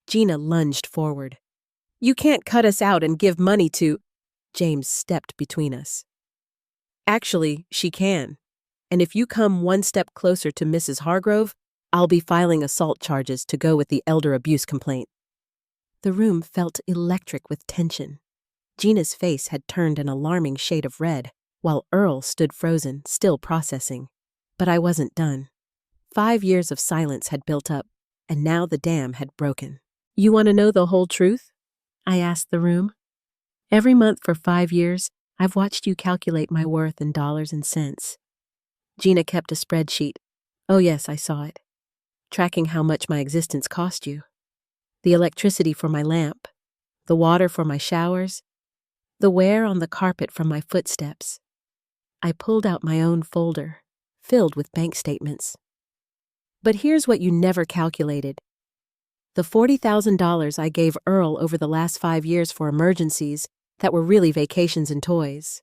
Gina lunged forward. You can't cut us out and give money to... James stepped between us. Actually, she can. And if you come one step closer to Mrs. Hargrove, I'll be filing assault charges to go with the elder abuse complaint. The room felt electric with tension. Gina's face had turned an alarming shade of red, while Earl stood frozen, still processing. But I wasn't done. 5 years of silence had built up, and now the dam had broken. You want to know the whole truth? I asked the room. Every month for 5 years, I've watched you calculate my worth in dollars and cents. Gina kept a spreadsheet. Oh yes, I saw it. Tracking how much my existence cost you. The electricity for my lamp, the water for my showers, the wear on the carpet from my footsteps. I pulled out my own folder, filled with bank statements. But here's what you never calculated. The $40,000 I gave Earl over the last 5 years for emergencies that were really vacations and toys.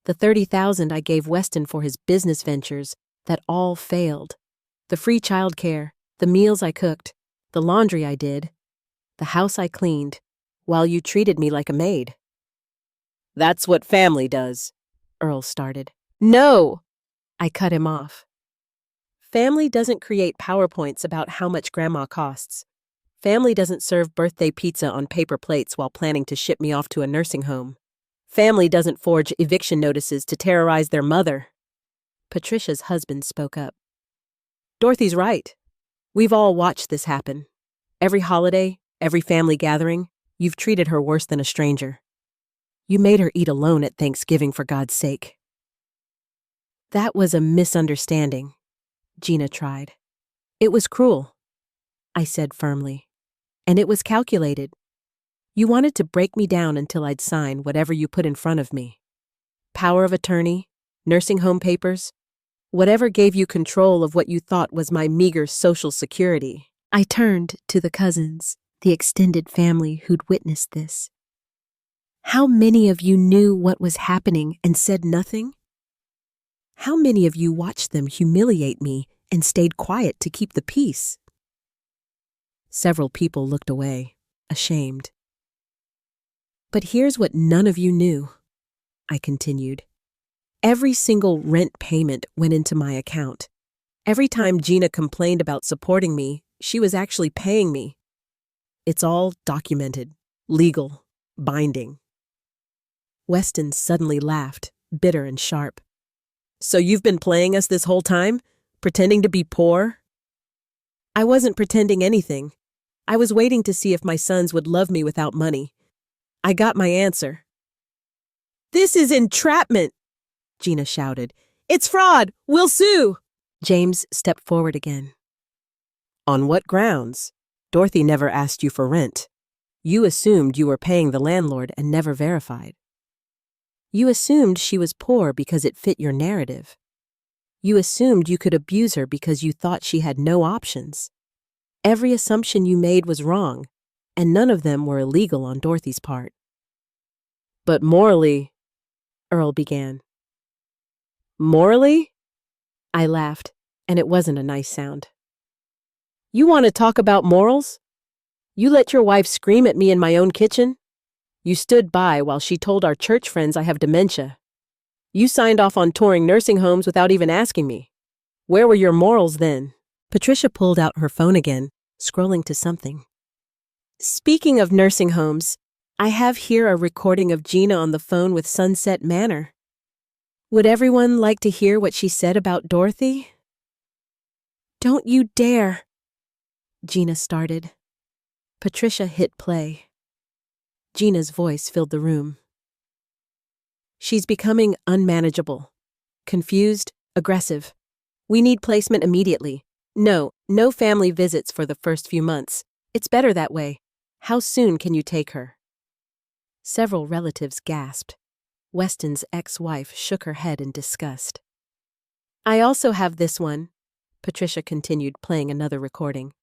The $30,000 I gave Weston for his business ventures that all failed. The free childcare, the meals I cooked, the laundry I did, the house I cleaned, while you treated me like a maid. That's what family does, Earl started. No! I cut him off. Family doesn't create PowerPoints about how much grandma costs. Family doesn't serve birthday pizza on paper plates while planning to ship me off to a nursing home. Family doesn't forge eviction notices to terrorize their mother. Patricia's husband spoke up. Dorothy's right. We've all watched this happen. Every holiday, every family gathering, you've treated her worse than a stranger. You made her eat alone at Thanksgiving, for God's sake. That was a misunderstanding, Gina tried. It was cruel, I said firmly. And it was calculated. You wanted to break me down until I'd sign whatever you put in front of me. Power of attorney, nursing home papers, whatever gave you control of what you thought was my meager social security. I turned to the cousins, the extended family who'd witnessed this. How many of you knew what was happening and said nothing? How many of you watched them humiliate me and stayed quiet to keep the peace? Several people looked away, ashamed. But here's what none of you knew, I continued. Every single rent payment went into my account. Every time Gina complained about supporting me, she was actually paying me. It's all documented, legal, binding. Weston suddenly laughed, bitter and sharp. So you've been playing us this whole time? Pretending to be poor? I wasn't pretending anything. I was waiting to see if my sons would love me without money. I got my answer. This is entrapment, Gina shouted. It's fraud! We'll sue! James stepped forward again. On what grounds? Dorothy never asked you for rent. You assumed you were paying the landlord and never verified. You assumed she was poor because it fit your narrative. You assumed you could abuse her because you thought she had no options. Every assumption you made was wrong, and none of them were illegal on Dorothy's part. But morally, Earl began. Morally? I laughed, and it wasn't a nice sound. You want to talk about morals? You let your wife scream at me in my own kitchen? You stood by while she told our church friends I have dementia. You signed off on touring nursing homes without even asking me. Where were your morals then? Patricia pulled out her phone again, scrolling to something. Speaking of nursing homes, I have here a recording of Gina on the phone with Sunset Manor. Would everyone like to hear what she said about Dorothy? Don't you dare, Gina started. Patricia hit play. Gina's voice filled the room. She's becoming unmanageable, confused, aggressive. We need placement immediately. No family visits for the first few months. It's better that way. How soon can you take her? Several relatives gasped. Weston's ex-wife shook her head in disgust. I also have this one, Patricia continued, playing another recording.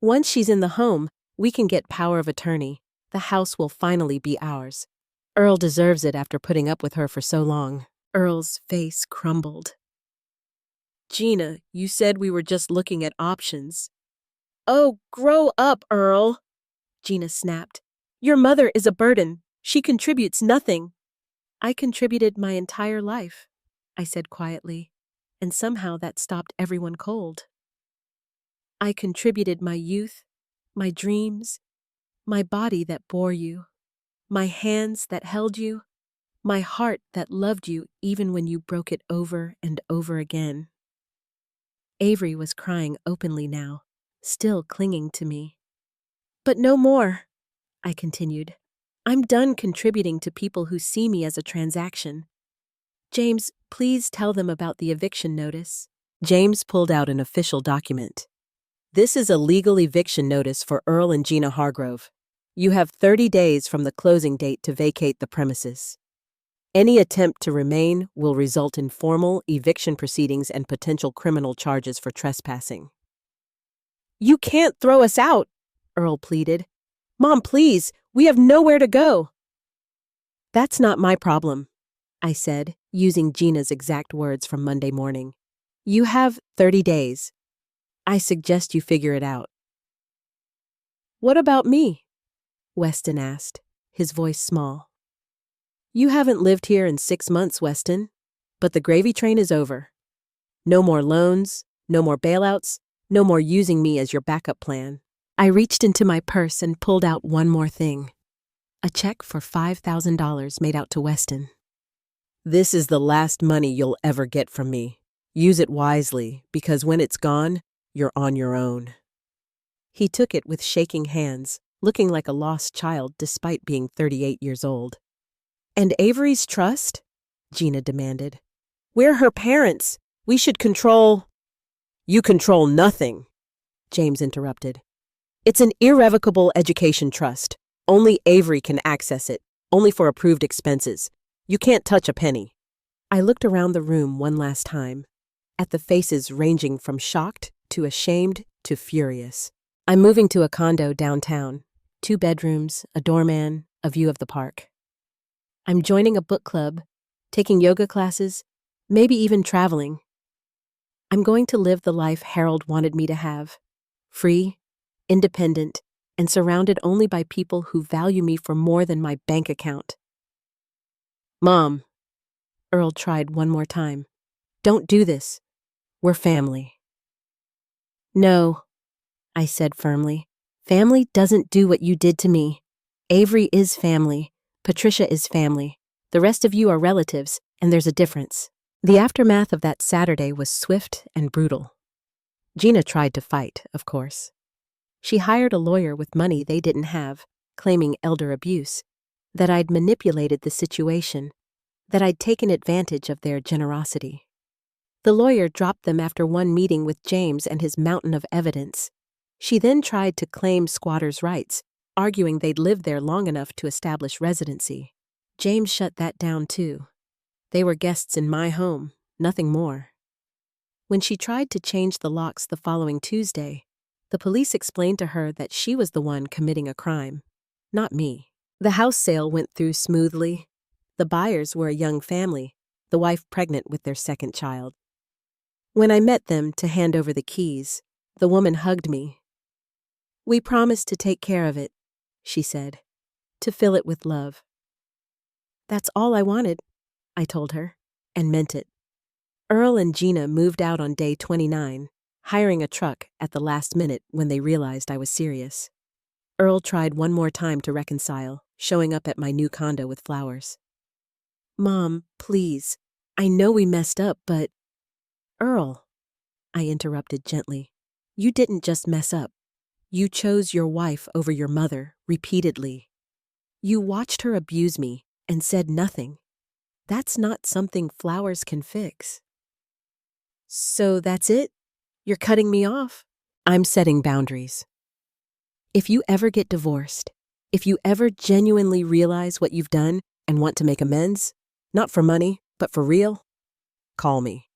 Once she's in the home, we can get power of attorney. The house will finally be ours. Earl deserves it after putting up with her for so long. Earl's face crumbled. Gina, you said we were just looking at options. Oh, grow up, Earl, Gina snapped. Your mother is a burden. She contributes nothing. I contributed my entire life, I said quietly, and somehow that stopped everyone cold. I contributed my youth, my dreams, my body that bore you, my hands that held you, my heart that loved you even when you broke it over and over again. Avery was crying openly now, still clinging to me. But no more, I continued. I'm done contributing to people who see me as a transaction. James, please tell them about the eviction notice. James pulled out an official document. This is a legal eviction notice for Earl and Gina Hargrove. You have 30 days from the closing date to vacate the premises. Any attempt to remain will result in formal eviction proceedings and potential criminal charges for trespassing. You can't throw us out, Earl pleaded. Mom, please, we have nowhere to go. That's not my problem, I said, using Gina's exact words from Monday morning. You have 30 days. I suggest you figure it out. What about me? Weston asked, his voice small. You haven't lived here in 6 months, Weston, but the gravy train is over. No more loans, no more bailouts, no more using me as your backup plan. I reached into my purse and pulled out one more thing. A check for $5,000 made out to Weston. This is the last money you'll ever get from me. Use it wisely, because when it's gone, you're on your own. He took it with shaking hands, looking like a lost child despite being 38 years old. And Avery's trust? Gina demanded. We're her parents. We should control. You control nothing, James interrupted. It's an irrevocable education trust. Only Avery can access it, only for approved expenses. You can't touch a penny. I looked around the room one last time, at the faces ranging from shocked to ashamed to furious. I'm moving to a condo downtown. 2 bedrooms, a doorman, a view of the park. I'm joining a book club, taking yoga classes, maybe even traveling. I'm going to live the life Harold wanted me to have. Free, independent, and surrounded only by people who value me for more than my bank account. Mom, Earl tried one more time. Don't do this. We're family. No, I said firmly. Family doesn't do what you did to me. Avery is family. Patricia is family. The rest of you are relatives, and there's a difference. The aftermath of that Saturday was swift and brutal. Gina tried to fight, of course. She hired a lawyer with money they didn't have, claiming elder abuse, that I'd manipulated the situation, that I'd taken advantage of their generosity. The lawyer dropped them after one meeting with James and his mountain of evidence. She then tried to claim squatters' rights, arguing they'd lived there long enough to establish residency. James shut that down too. They were guests in my home, nothing more. When she tried to change the locks the following Tuesday, the police explained to her that she was the one committing a crime, not me. The house sale went through smoothly. The buyers were a young family, the wife pregnant with their second child. When I met them to hand over the keys, the woman hugged me. We promised to take care of it, she said, to fill it with love. That's all I wanted, I told her, and meant it. Earl and Gina moved out on day 29, hiring a truck at the last minute when they realized I was serious. Earl tried one more time to reconcile, showing up at my new condo with flowers. Mom, please, I know we messed up, but… Earl, I interrupted gently, you didn't just mess up. You chose your wife over your mother, repeatedly. You watched her abuse me and said nothing. That's not something flowers can fix. So that's it? You're cutting me off? I'm setting boundaries. If you ever get divorced, if you ever genuinely realize what you've done and want to make amends, not for money, but for real, call me.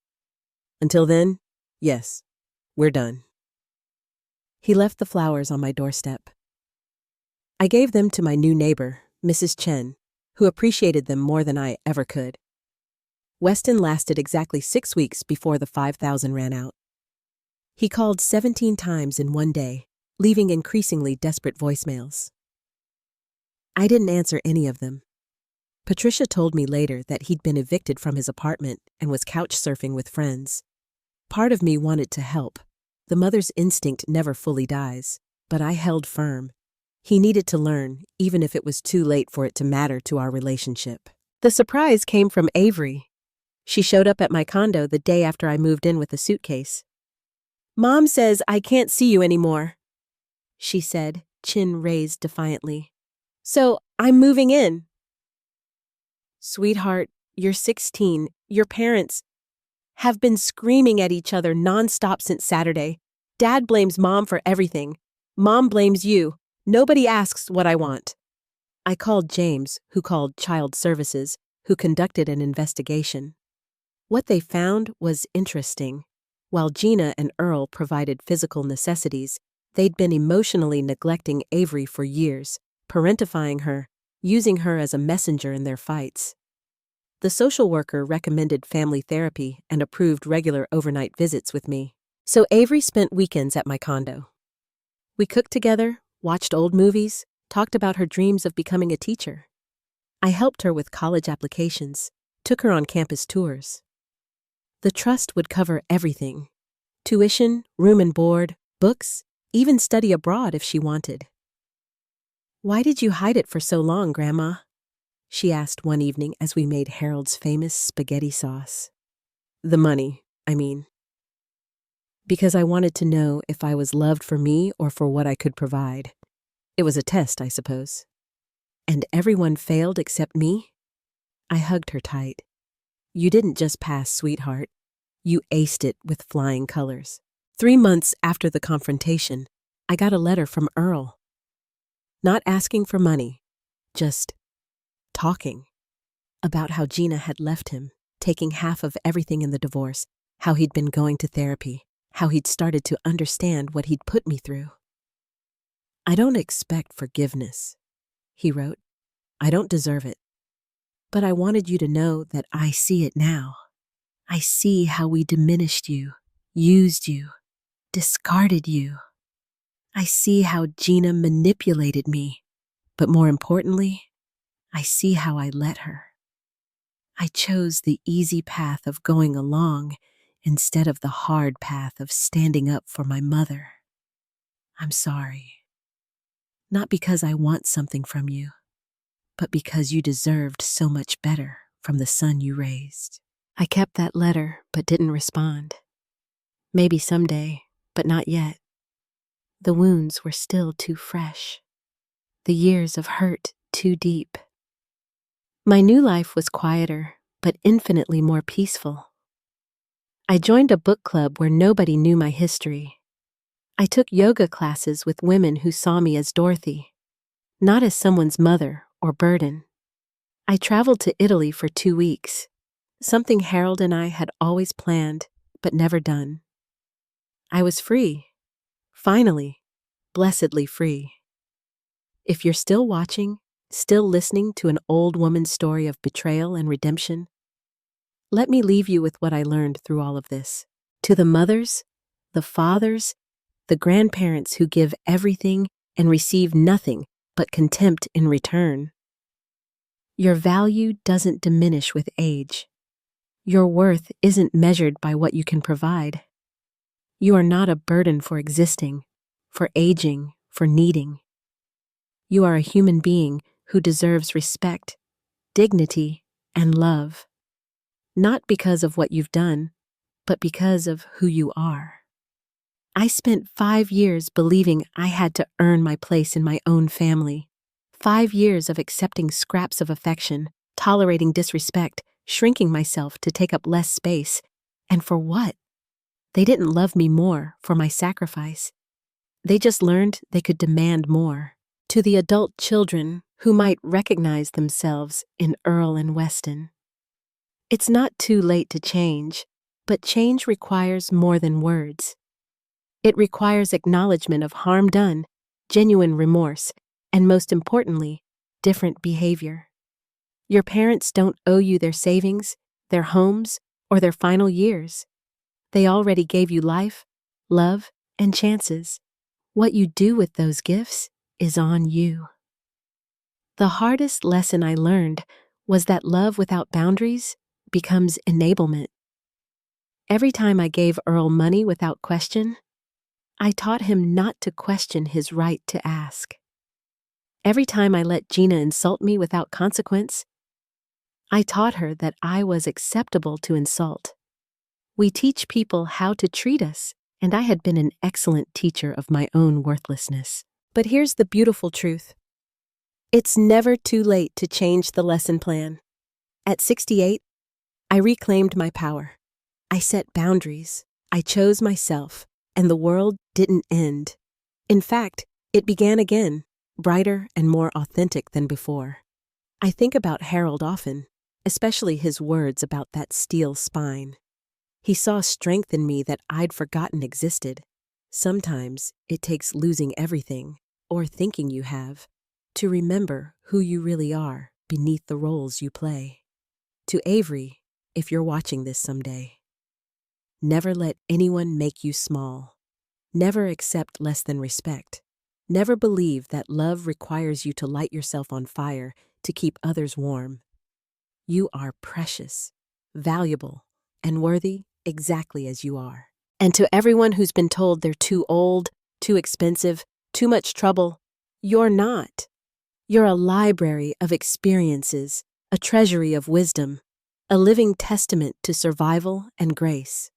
Until then, yes, we're done. He left the flowers on my doorstep. I gave them to my new neighbor, Mrs. Chen, who appreciated them more than I ever could. Weston lasted exactly 6 weeks before the 5,000 ran out. He called 17 times in one day, leaving increasingly desperate voicemails. I didn't answer any of them. Patricia told me later that he'd been evicted from his apartment and was couch surfing with friends. Part of me wanted to help. The mother's instinct never fully dies, but I held firm. He needed to learn, even if it was too late for it to matter to our relationship. The surprise came from Avery. She showed up at my condo the day after I moved in with a suitcase. "Mom says I can't see you anymore," she said, chin raised defiantly. "So I'm moving in." "Sweetheart, you're 16. Your parents have been screaming at each other nonstop since Saturday. Dad blames Mom for everything. Mom blames you. Nobody asks what I want." I called James, who called Child Services, who conducted an investigation. What they found was interesting. While Gina and Earl provided physical necessities, they'd been emotionally neglecting Avery for years, parentifying her, using her as a messenger in their fights. The social worker recommended family therapy and approved regular overnight visits with me. So Avery spent weekends at my condo. We cooked together, watched old movies, talked about her dreams of becoming a teacher. I helped her with college applications, took her on campus tours. The trust would cover everything: tuition, room and board, books, even study abroad if she wanted. "Why did you hide it for so long, Grandma?" she asked one evening as we made Harold's famous spaghetti sauce. "The money, I mean. Because I wanted to know if I was loved for me or for what I could provide. It was a test, I suppose." "And everyone failed except me?" I hugged her tight. "You didn't just pass, sweetheart. You aced it with flying colors." 3 months after the confrontation, I got a letter from Earl. Not asking for money, just talking about how Gina had left him, taking half of everything in the divorce, how he'd been going to therapy, how he'd started to understand what he'd put me through. "I don't expect forgiveness," he wrote. "I don't deserve it. But I wanted you to know that I see it now. I see how we diminished you, used you, discarded you. I see how Gina manipulated me, but more importantly, I see how I let her. I chose the easy path of going along instead of the hard path of standing up for my mother. I'm sorry. Not because I want something from you, but because you deserved so much better from the son you raised." I kept that letter, but didn't respond. Maybe someday, but not yet. The wounds were still too fresh. The years of hurt too deep. My new life was quieter, but infinitely more peaceful. I joined a book club where nobody knew my history. I took yoga classes with women who saw me as Dorothy, not as someone's mother or burden. I traveled to Italy for 2 weeks, something Harold and I had always planned, but never done. I was free. Finally, blessedly free. If you're still watching, still listening to an old woman's story of betrayal and redemption, let me leave you with what I learned through all of this. To the mothers, the fathers, the grandparents who give everything and receive nothing but contempt in return. Your value doesn't diminish with age. Your worth isn't measured by what you can provide. You are not a burden for existing, for aging, for needing. You are a human being who deserves respect, dignity, and love. Not because of what you've done, but because of who you are. I spent 5 years believing I had to earn my place in my own family. 5 years of accepting scraps of affection, tolerating disrespect, shrinking myself to take up less space. And for what? They didn't love me more for my sacrifice. They just learned they could demand more. To the adult children who might recognize themselves in Earl and Weston, it's not too late to change, but change requires more than words. It requires acknowledgement of harm done, genuine remorse, and most importantly, different behavior. Your parents don't owe you their savings, their homes, or their final years. They already gave you life, love, and chances. What you do with those gifts is on you. The hardest lesson I learned was that love without boundaries becomes enablement. Every time I gave Earl money without question, I taught him not to question his right to ask. Every time I let Gina insult me without consequence, I taught her that I was acceptable to insult. We teach people how to treat us, and I had been an excellent teacher of my own worthlessness. But here's the beautiful truth. It's never too late to change the lesson plan. At 68, I reclaimed my power. I set boundaries, I chose myself, and the world didn't end. In fact, it began again, brighter and more authentic than before. I think about Harold often, especially his words about that steel spine. He saw strength in me that I'd forgotten existed. Sometimes it takes losing everything, or thinking you have, to remember who you really are beneath the roles you play. To Avery, if you're watching this someday, never let anyone make you small. Never accept less than respect. Never believe that love requires you to light yourself on fire to keep others warm. You are precious, valuable, and worthy exactly as you are. And to everyone who's been told they're too old, too expensive, too much trouble, you're not. You're a library of experiences, a treasury of wisdom, a living testament to survival and grace.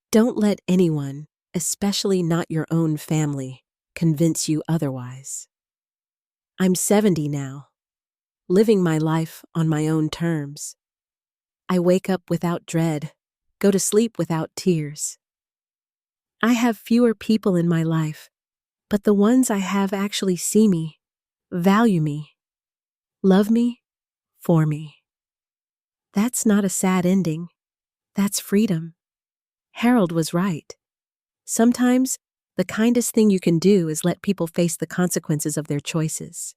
Don't let anyone, especially not your own family, convince you otherwise. I'm 70 now, living my life on my own terms. I wake up without dread, go to sleep without tears. I have fewer people in my life, but the ones I have actually see me, value me, love me, for me. That's not a sad ending. That's freedom. Harold was right. Sometimes, the kindest thing you can do is let people face the consequences of their choices.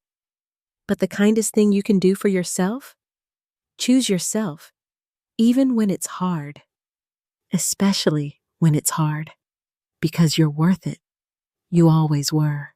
But the kindest thing you can do for yourself? Choose yourself, even when it's hard. Especially when it's hard. Because you're worth it. You always were.